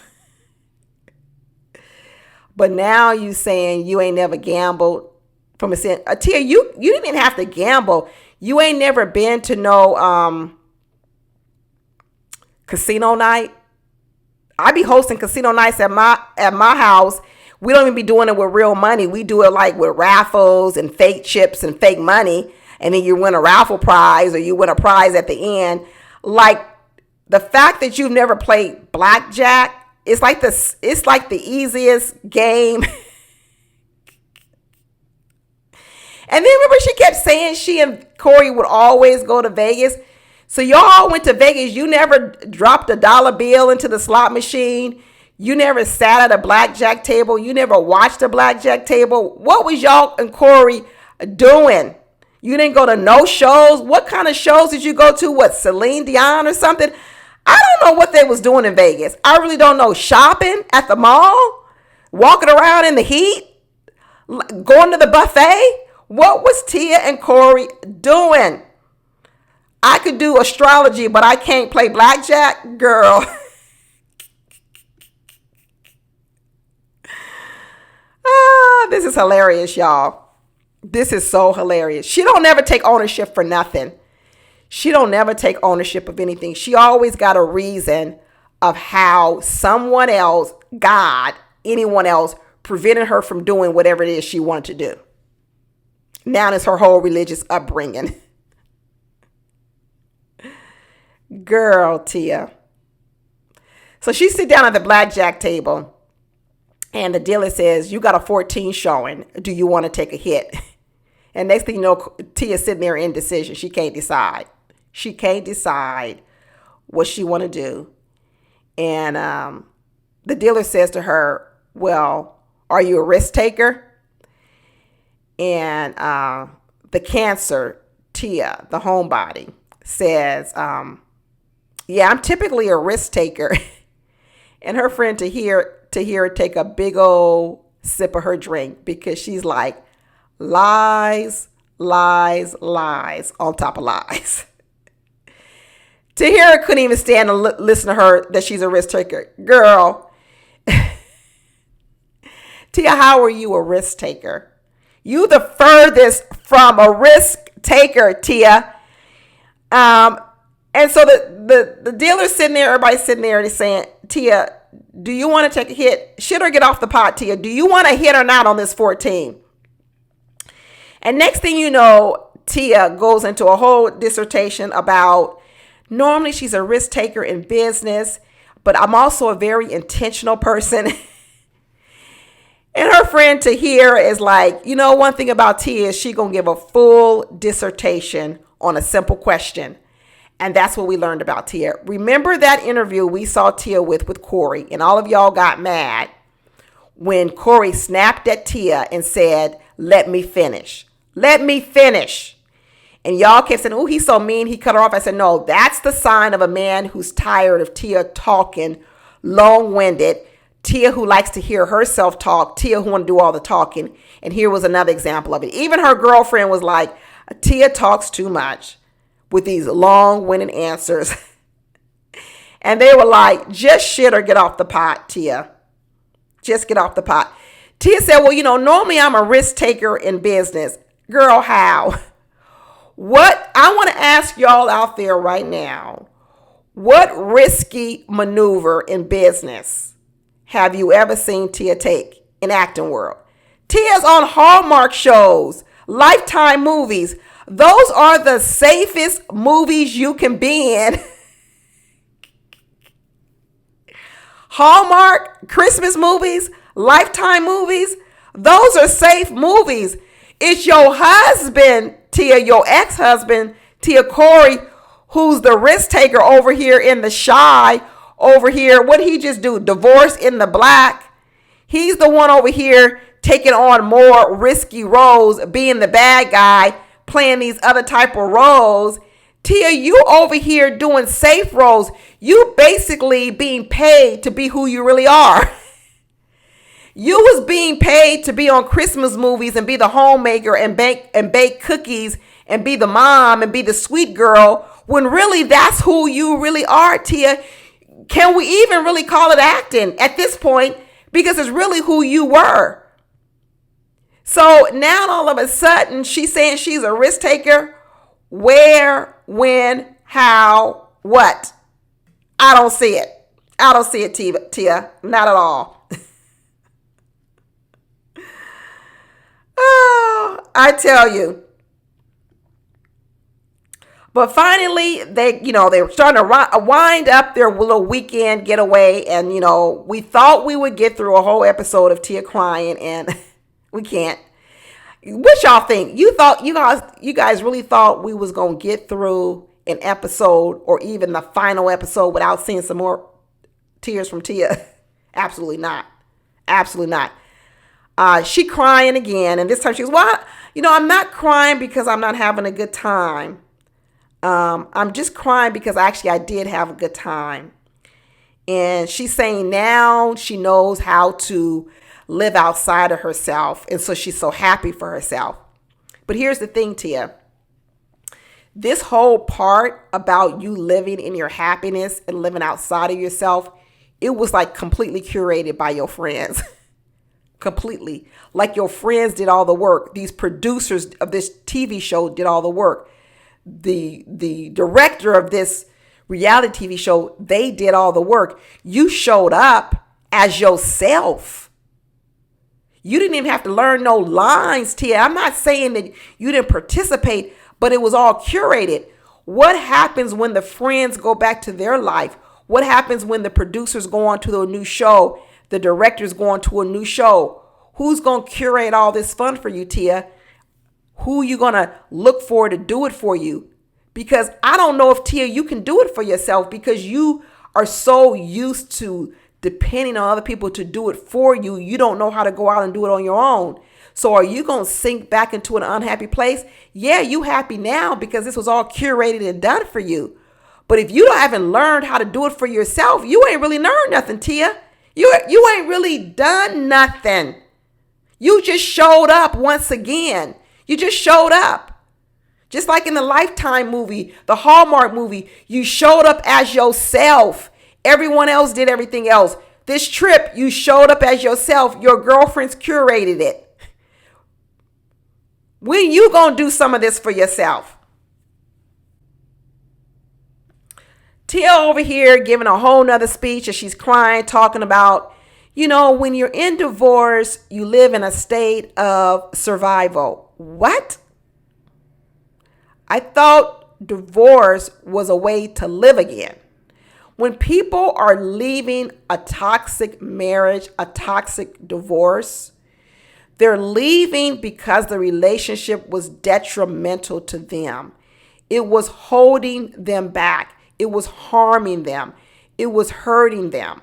But now you saying you ain't never gambled from a sin. Tia, you didn't even have to gamble. You ain't never been to no casino night. I be hosting casino nights at my house. We don't even be doing it with real money. We do it like with raffles and fake chips and fake money. And then you win a raffle prize or you win a prize at the end. Like the fact that you've never played blackjack, it's like the easiest game. And then remember she kept saying she and Corey would always go to Vegas. So y'all went to Vegas. You never dropped a dollar bill into the slot machine. You never sat at a blackjack table. You never watched a blackjack table. What was y'all and Corey doing? You didn't go to no shows. What kind of shows did you go to? What, Celine Dion or something? I don't know what they was doing in Vegas. I really don't know. Shopping at the mall? Walking around in the heat? Going to the buffet? What was Tia and Corey doing? I could do astrology, but I can't play blackjack? Girl. This is hilarious, y'all. This is so hilarious. She don't never take ownership for nothing. She don't never take ownership of anything. She always got a reason of how someone else, God, anyone else, prevented her from doing whatever it is she wanted to do. Now it's her whole religious upbringing. Girl, Tia. So she sit down at the blackjack table and the dealer says, you got a 14 showing. Do you want to take a hit? And next thing you know, Tia's sitting there in indecision. She can't decide. She can't decide what she want to do. And the dealer says to her, well, are you a risk taker? And the Cancer, Tia, the homebody, says, yeah, I'm typically a risk taker. And her friend to hear her take a big old sip of her drink because she's like, lies, lies, lies on top of lies. Tahira couldn't even stand to listen to her that she's a risk taker. Girl, Tia, how are you a risk taker? You the furthest from a risk taker, Tia. And so the dealer's sitting there, everybody's sitting there and he's saying, Tia, do you want to take a hit? Shit or get off the pot, Tia? Do you want to hit or not on this 14? And next thing you know, Tia goes into a whole dissertation about normally she's a risk taker in business, but I'm also a very intentional person. And her friend Tahir is like, you know, one thing about Tia is she gonna give a full dissertation on a simple question. And that's what we learned about Tia. Remember that interview we saw Tia with Corey, and all of y'all got mad when Corey snapped at Tia and said, let me finish. Let me finish. And y'all kept saying, oh, he's so mean. He cut her off. I said, no, that's the sign of a man who's tired of Tia talking, long-winded. Tia who likes to hear herself talk. Tia who want to do all the talking. And here was another example of it. Even her girlfriend was like, Tia talks too much with these long-winded answers. And they were like, just shit or get off the pot, Tia. Just get off the pot. Tia said, well, you know, normally I'm a risk taker in business. Girl, how? What? I want to ask y'all out there right now, what risky maneuver in business have you ever seen Tia take in acting world? Tia's on Hallmark shows, Lifetime movies. Those are the safest movies you can be in. Hallmark, Christmas movies, Lifetime movies. Those are safe movies. It's your husband, Tia, your ex-husband, Tia Corey, who's the risk taker over here in The Shy, over here. What did he just do? Divorce in the Black. He's the one over here taking on more risky roles, being the bad guy, playing these other type of roles. Tia, you over here doing safe roles. You basically being paid to be who you really are. You was being paid to be on Christmas movies and be the homemaker and bake cookies and be the mom and be the sweet girl, when really that's who you really are, Tia. Can we even really call it acting at this point? Because it's really who you were. So now all of a sudden she's saying she's a risk taker. Where, when, how, what? I don't see it. I don't see it, Tia. Not at all. Oh, I tell you. But finally, they were starting to wind up their little weekend getaway. And, we thought we would get through a whole episode of Tia crying, and we can't. What y'all think? You guys really thought we was going to get through an episode or even the final episode without seeing some more tears from Tia? Absolutely not. Absolutely not. She crying again, and this time she goes, well, I'm not crying because I'm not having a good time. I'm just crying because I did have a good time. And she's saying now she knows how to live outside of herself, and so she's so happy for herself. But here's the thing, Tia. This whole part about you living in your happiness and living outside of yourself, it was like completely curated by your friends. Completely. Like your friends did all the work. These producers of this TV show did all the work. The director of this reality TV show, they did all the work. You showed up as yourself. You didn't even have to learn no lines, Tia. I'm not saying that you didn't participate, but it was all curated. What happens when the friends go back to their life? What happens when the producers go on to a new show? The directors go on to a new show? Who's going to curate all this fun for you, Tia? Who you going to look for to do it for you? Because I don't know if, Tia, you can do it for yourself because you are so used to depending on other people to do it for you. You don't know how to go out and do it on your own. So are you going to sink back into an unhappy place? Yeah, you happy now because this was all curated and done for you. But if you haven't learned how to do it for yourself, you ain't really learned nothing, Tia. You ain't really done nothing. You just showed up once again. You just showed up. Just like in the Lifetime movie, the Hallmark movie, you showed up as yourself. Everyone else did everything else. This trip, you showed up as yourself. Your girlfriends curated it. When you gonna do some of this for yourself? Tia over here giving a whole nother speech as she's crying, talking about, when you're in divorce, you live in a state of survival. What? I thought divorce was a way to live again. When people are leaving a toxic marriage, a toxic divorce, they're leaving because the relationship was detrimental to them. It was holding them back. It was harming them. It was hurting them.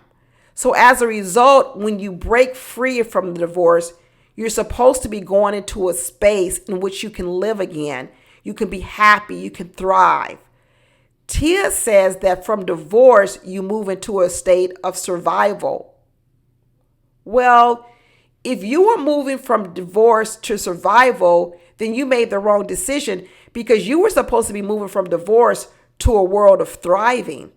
So as a result, when you break free from the divorce, you're supposed to be going into a space in which you can live again. You can be happy. You can thrive. Tia says that from divorce, you move into a state of survival. Well, if you were moving from divorce to survival, then you made the wrong decision because you were supposed to be moving from divorce to a world of thriving.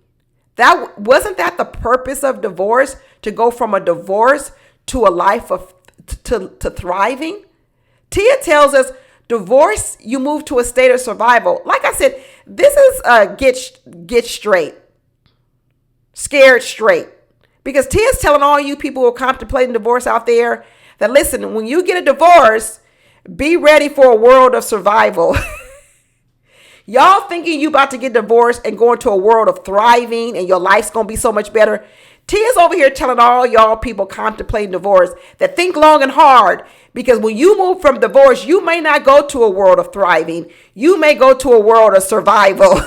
That wasn't that the purpose of divorce, to go from a divorce to a life of to thriving? Tia tells us divorce, you move to a state of survival. Like I said, this is get straight, scared straight. Because Tia's telling all you people who are contemplating divorce out there that, listen, when you get a divorce, be ready for a world of survival. Y'all thinking you about to get divorced and go into a world of thriving and your life's going to be so much better. Tia's over here telling all y'all people contemplating divorce that think long and hard, because when you move from divorce, you may not go to a world of thriving. You may go to a world of survival.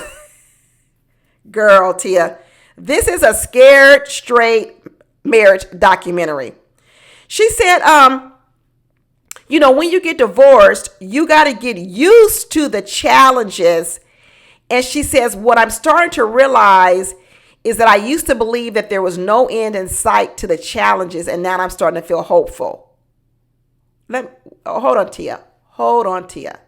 Girl, Tia, this is a scared straight marriage documentary. She said, when you get divorced, you got to get used to the challenges. And she says, what I'm starting to realize is that I used to believe that there was no end in sight to the challenges. And now I'm starting to feel hopeful. Hold on, Tia. Hold on, Tia.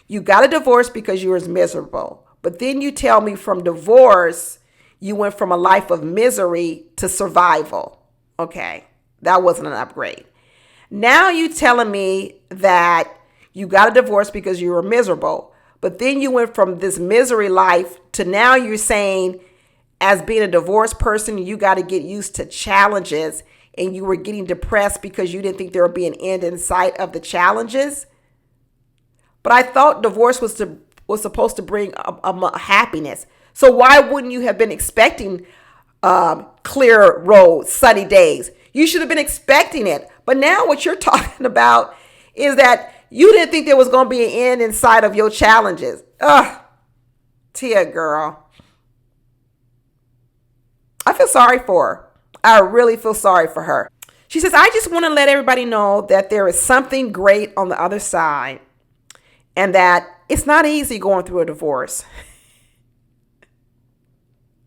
You got a divorce because you were miserable. But then you tell me from divorce, you went from a life of misery to survival. Okay, that wasn't an upgrade. Now you telling me that you got a divorce because you were miserable, but then you went from this misery life to now you're saying, as being a divorced person, you got to get used to challenges, and you were getting depressed because you didn't think there would be an end in sight of the challenges. But I thought divorce was supposed to bring a happiness. So why wouldn't you have been expecting clear roads, sunny days? You should have been expecting it. But now what you're talking about is that you didn't think there was going to be an end in sight of your challenges. Ugh, Tia, girl. I feel sorry for her. I really feel sorry for her. She says, I just want to let everybody know that there is something great on the other side and that it's not easy going through a divorce.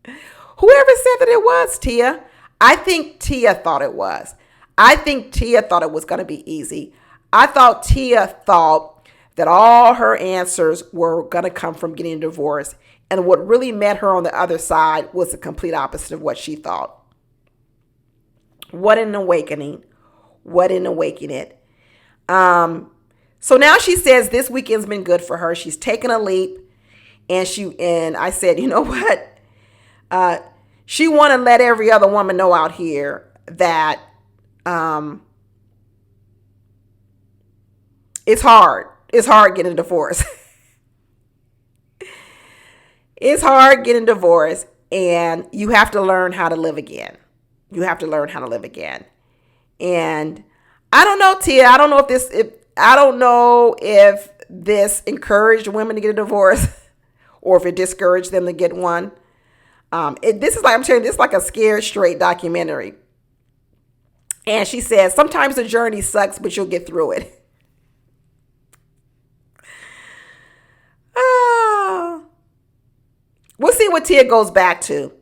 Whoever said that it was, Tia? I think Tia thought it was. I think Tia thought it was going to be easy. I thought Tia thought that all her answers were going to come from getting a divorce. And what really met her on the other side was the complete opposite of what she thought. What an awakening. What an awakening. So now she says this weekend's been good for her. She's taken a leap. And I said, you know what? She want to let every other woman know out here that it's hard. It's hard getting a divorce. It's hard getting divorced, and you have to learn how to live again. You have to learn how to live again. And I don't know, Tia. I don't know if this encouraged women to get a divorce or if it discouraged them to get one. This is like a Scared Straight documentary. And she says, sometimes the journey sucks, but you'll get through it. We'll see what Tia goes back to.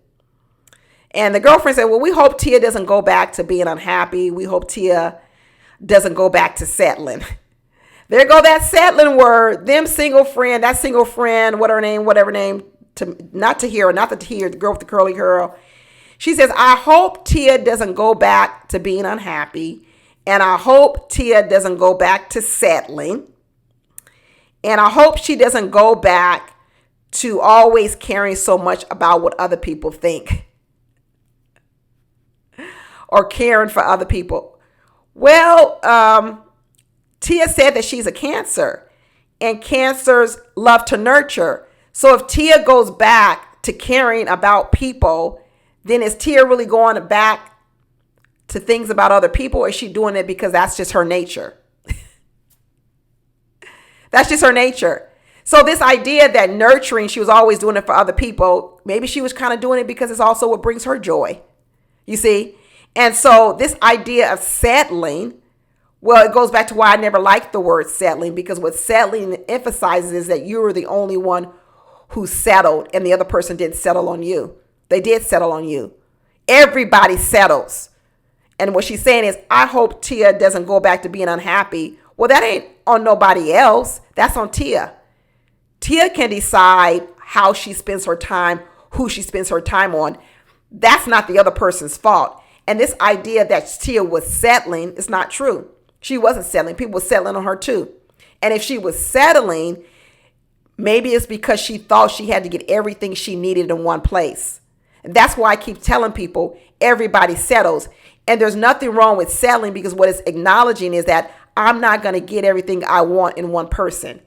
And the girlfriend said, well, we hope Tia doesn't go back to being unhappy. We hope Tia doesn't go back to settling. There go that settling word. That single friend, whatever name, not the girl with the curly curl. She says, I hope Tia doesn't go back to being unhappy. And I hope Tia doesn't go back to settling. And I hope she doesn't go back to always caring so much about what other people think or caring for other people. Well, Tia said that she's a Cancer, and Cancers love to nurture. So if Tia goes back to caring about people, then is Tia really going back to things about other people, or is she doing it because that's just her nature? That's just her nature. So this idea that nurturing, she was always doing it for other people, maybe she was kind of doing it because it's also what brings her joy. You see? And so this idea of settling, well, it goes back to why I never liked the word settling, because what settling emphasizes is that you were the only one who settled and the other person didn't settle on you. They did settle on you. Everybody settles. And what she's saying is, I hope Tia doesn't go back to being unhappy. Well, that ain't on nobody else. That's on Tia. Tia can decide how she spends her time, who she spends her time on. That's not the other person's fault. And this idea that Tia was settling is not true. She wasn't settling. People were settling on her too. And if she was settling, maybe it's because she thought she had to get everything she needed in one place. And that's why I keep telling people everybody settles. And there's nothing wrong with settling, because what it's acknowledging is that I'm not going to get everything I want in one person.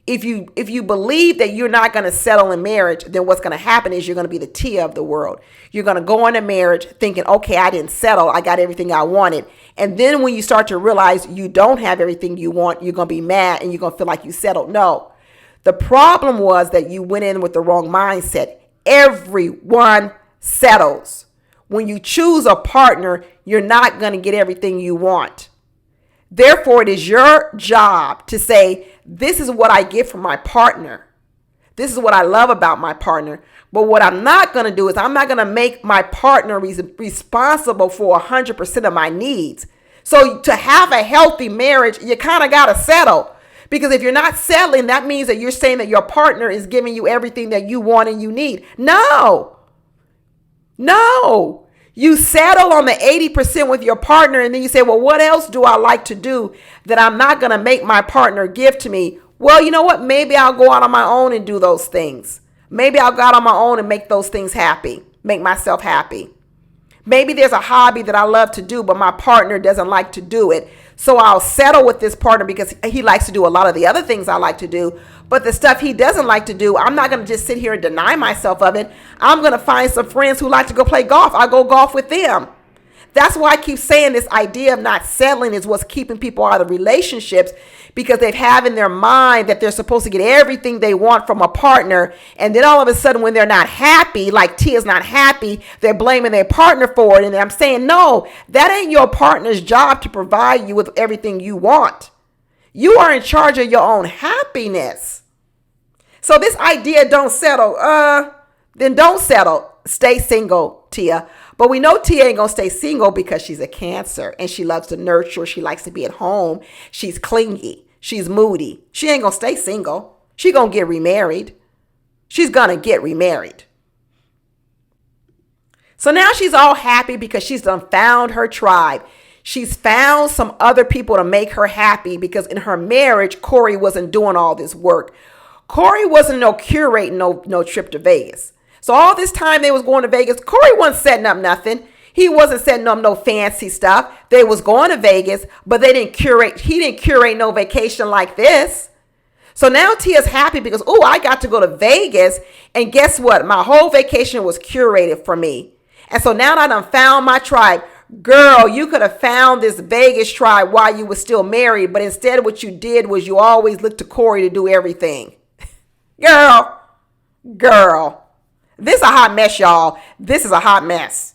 If you believe that you're not going to settle in marriage, then what's going to happen is you're going to be the Tia of the world. You're going to go into marriage thinking, okay, I didn't settle. I got everything I wanted. And then when you start to realize you don't have everything you want, you're going to be mad and you're going to feel like you settled. No, the problem was that you went in with the wrong mindset. Everyone settles. When you choose a partner, you're not going to get everything you want. Therefore, it is your job to say, this is what I get from my partner. This is what I love about my partner. But what I'm not going to do is I'm not going to make my partner responsible for 100% of my needs. So to have a healthy marriage, you kind of got to settle. Because if you're not settling, that means that you're saying that your partner is giving you everything that you want and you need. No. You settle on the 80% with your partner, and then you say, well, what else do I like to do that I'm not going to make my partner give to me? Well, you know what? Maybe I'll go out on my own and do those things. Maybe I'll go out on my own and make those things happy, make myself happy. Maybe there's a hobby that I love to do, but my partner doesn't like to do it. So I'll settle with this partner because he likes to do a lot of the other things I like to do. But the stuff he doesn't like to do, I'm not going to just sit here and deny myself of it. I'm going to find some friends who like to go play golf. I'll go golf with them. That's why I keep saying this idea of not settling is what's keeping people out of relationships, because they have in their mind that they're supposed to get everything they want from a partner. And then all of a sudden, when they're not happy, like Tia's not happy, they're blaming their partner for it. And I'm saying, no, that ain't your partner's job to provide you with everything you want. You are in charge of your own happiness. So this idea, don't settle, then don't settle. Stay single, Tia. But we know Tia ain't going to stay single because she's a Cancer and she loves to nurture. She likes to be at home. She's clingy. She's moody. She ain't going to stay single. She going to get remarried. She's going to get remarried. So now she's all happy because she's done found her tribe. She's found some other people to make her happy because in her marriage, Corey wasn't doing all this work. Corey wasn't curating no trip to Vegas. So all this time they was going to Vegas, Corey wasn't setting up nothing. He wasn't setting up no fancy stuff. They was going to Vegas, but he didn't curate no vacation like this. So now Tia's happy because, I got to go to Vegas. And guess what? My whole vacation was curated for me. And so now that I done found my tribe, girl, you could have found this Vegas tribe while you were still married. But instead what you did was you always looked to Corey to do everything. Girl. This is a hot mess, y'all. This is a hot mess.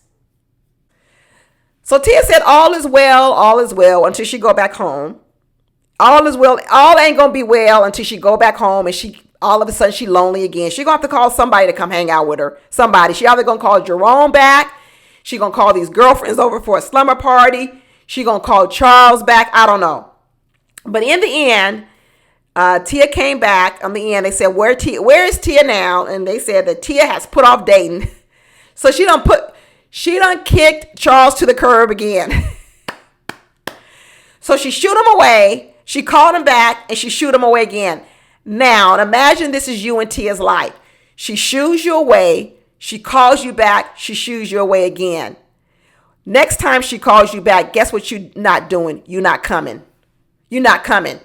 So Tia said all is well until she go back home. All is well. All ain't going to be well until she go back home and all of a sudden she lonely again. She going to have to call somebody to come hang out with her. Somebody. She either going to call Jerome back. She going to call these girlfriends over for a slumber party. She going to call Charles back. I don't know. But in the end, Tia came back. In the end, they said, where is Tia now? And they said that Tia has put off dating. So she done kicked Charles to the curb again. So she shoot him away. She called him back and she shoot him away again. Now, imagine this is you and Tia's life. She shoos you away. She calls you back. She shoos you away again. Next time she calls you back, guess what you're not doing? You're not coming. You're not coming.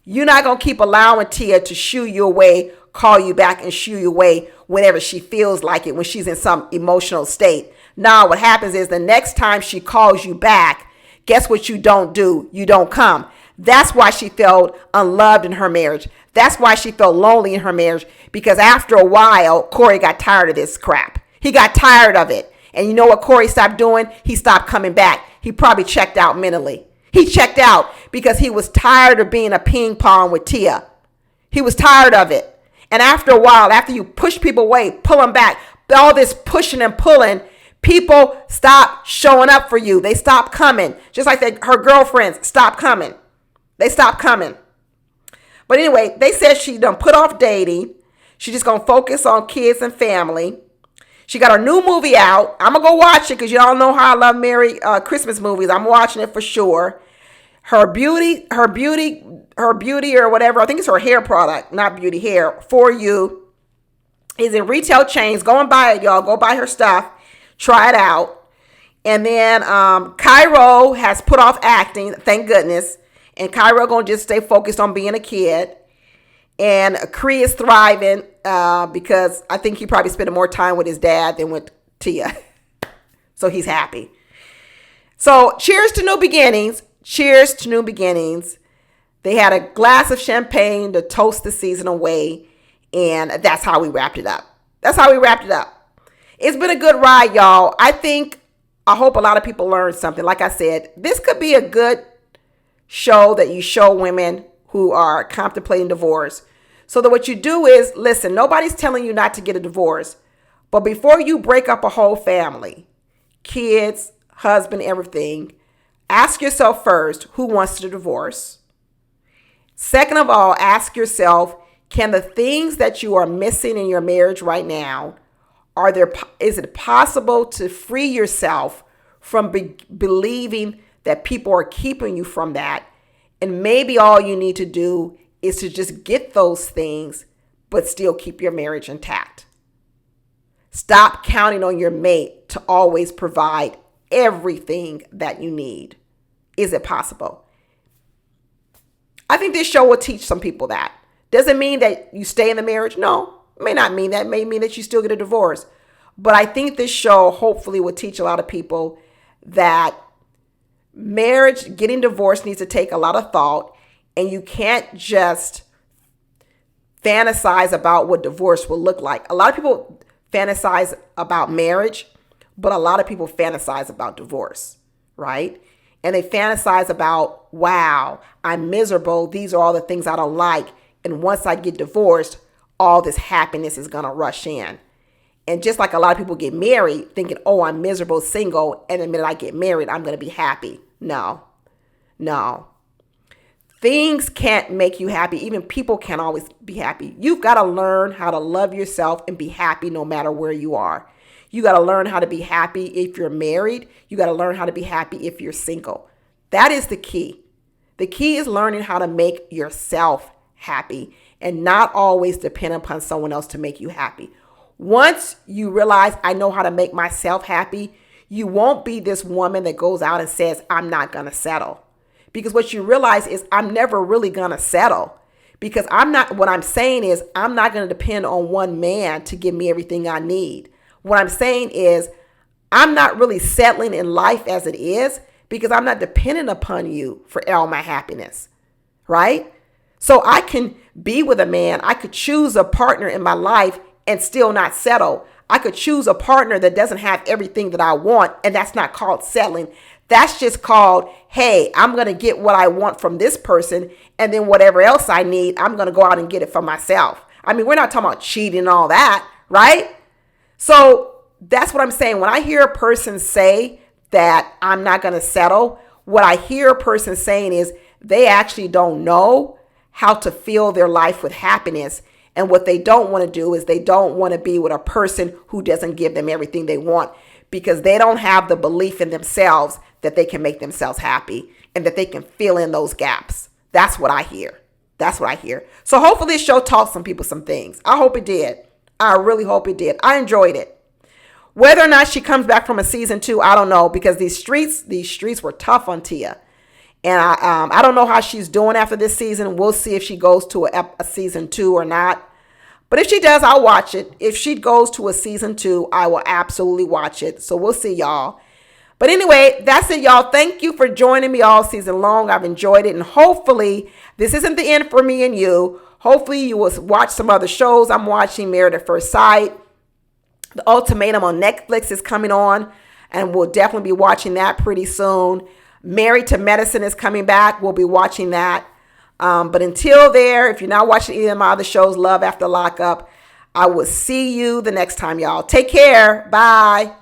You're not going to keep allowing Tia to shoo you away, call you back and shoo you away whenever she feels like it, when she's in some emotional state. Now, what happens is the next time she calls you back, guess what you don't do? You don't come. That's why she felt unloved in her marriage. That's why she felt lonely in her marriage, because after a while, Corey got tired of this crap. He got tired of it. And you know what Corey stopped doing? He stopped coming back. He probably checked out mentally. He checked out because he was tired of being a ping pong with Tia. He was tired of it. And after a while, after you push people away, pull them back, all this pushing and pulling, people stop showing up for you. They stop coming. Just like her girlfriends stopped coming. They stopped coming. But anyway, they said she done put off dating. She just going to focus on kids and family. She got her new movie out. I'm going to go watch it because y'all know how I love Christmas movies. I'm watching it for sure. Her beauty or whatever, I think it's her hair product, not beauty, hair, For You, is in retail chains. Go and buy it, y'all. Go buy her stuff. Try it out. And then Cairo has put off acting, thank goodness. And Cairo going to just stay focused on being a kid. And Cree is thriving because I think he probably spent more time with his dad than with Tia. So he's happy. So cheers to new beginnings. Cheers to new beginnings. They had a glass of champagne to toast the season away. And that's how we wrapped it up. It's been a good ride, y'all. I hope a lot of people learned something. Like I said, this could be a good show that you show women who are contemplating divorce. So that what you do is, listen, nobody's telling you not to get a divorce. But before you break up a whole family, kids, husband, everything, ask yourself first, who wants to divorce? Second of all, ask yourself, can the things that you are missing in your marriage right now, is it possible to free yourself from believing that people are keeping you from that? And maybe all you need to do is to just get those things, but still keep your marriage intact. Stop counting on your mate to always provide everything that you need. Is it possible? I think this show will teach some people that. Doesn't mean that you stay in the marriage. No, it may not mean that. It may mean that you still get a divorce. But I think this show hopefully will teach a lot of people that marriage, getting divorced needs to take a lot of thought, and you can't just fantasize about what divorce will look like. A lot of people fantasize about marriage, but a lot of people fantasize about divorce, right? And they fantasize about, wow, I'm miserable. These are all the things I don't like. And once I get divorced, all this happiness is going to rush in. And just like a lot of people get married thinking, oh, I'm miserable, single, and the minute I get married, I'm going to be happy. No. things can't make you happy. Even people can't always be happy. You've got to learn how to love yourself and be happy no matter where you are. You got to learn how to be happy if you're married. You got to learn how to be happy if you're single. That is the key. The key is learning how to make yourself happy and not always depend upon someone else to make you happy. Once you realize I know how to make myself happy, you won't be this woman that goes out and says, I'm not going to settle. Because what you realize is I'm never really going to settle. Because what I'm saying is I'm not going to depend on one man to give me everything I need. What I'm saying is I'm not really settling in life as it is because I'm not dependent upon you for all my happiness, right? So I can be with a man. I could choose a partner in my life and still not settle. I could choose a partner that doesn't have everything that I want, and that's not called settling. That's just called, hey, I'm going to get what I want from this person, and then whatever else I need, I'm going to go out and get it for myself. I mean, we're not talking about cheating and all that, right? So that's what I'm saying. When I hear a person say that I'm not going to settle, what I hear a person saying is they actually don't know how to fill their life with happiness. And what they don't want to do is they don't want to be with a person who doesn't give them everything they want because they don't have the belief in themselves that they can make themselves happy and that they can fill in those gaps. That's what I hear. That's what I hear. So hopefully this show taught some people some things. I hope it did. I really hope it did. I enjoyed it. Whether or not she comes back from a season 2, I don't know, because these streets were tough on Tia. And I don't know how she's doing after this season. We'll see if she goes to a season 2 or not. But if she does, I'll watch it. If she goes to a season 2, I will absolutely watch it. So we'll see, y'all. But anyway, that's it, y'all. Thank you for joining me all season long. I've enjoyed it. And hopefully, this isn't the end for me and you. Hopefully, you will watch some other shows. I'm watching Married at First Sight. The Ultimatum on Netflix is coming on. And we'll definitely be watching that pretty soon. Married to Medicine is coming back. We'll be watching that. But until there, if you're not watching any of my other shows, Love After Lockup, I will see you the next time, y'all. Take care. Bye.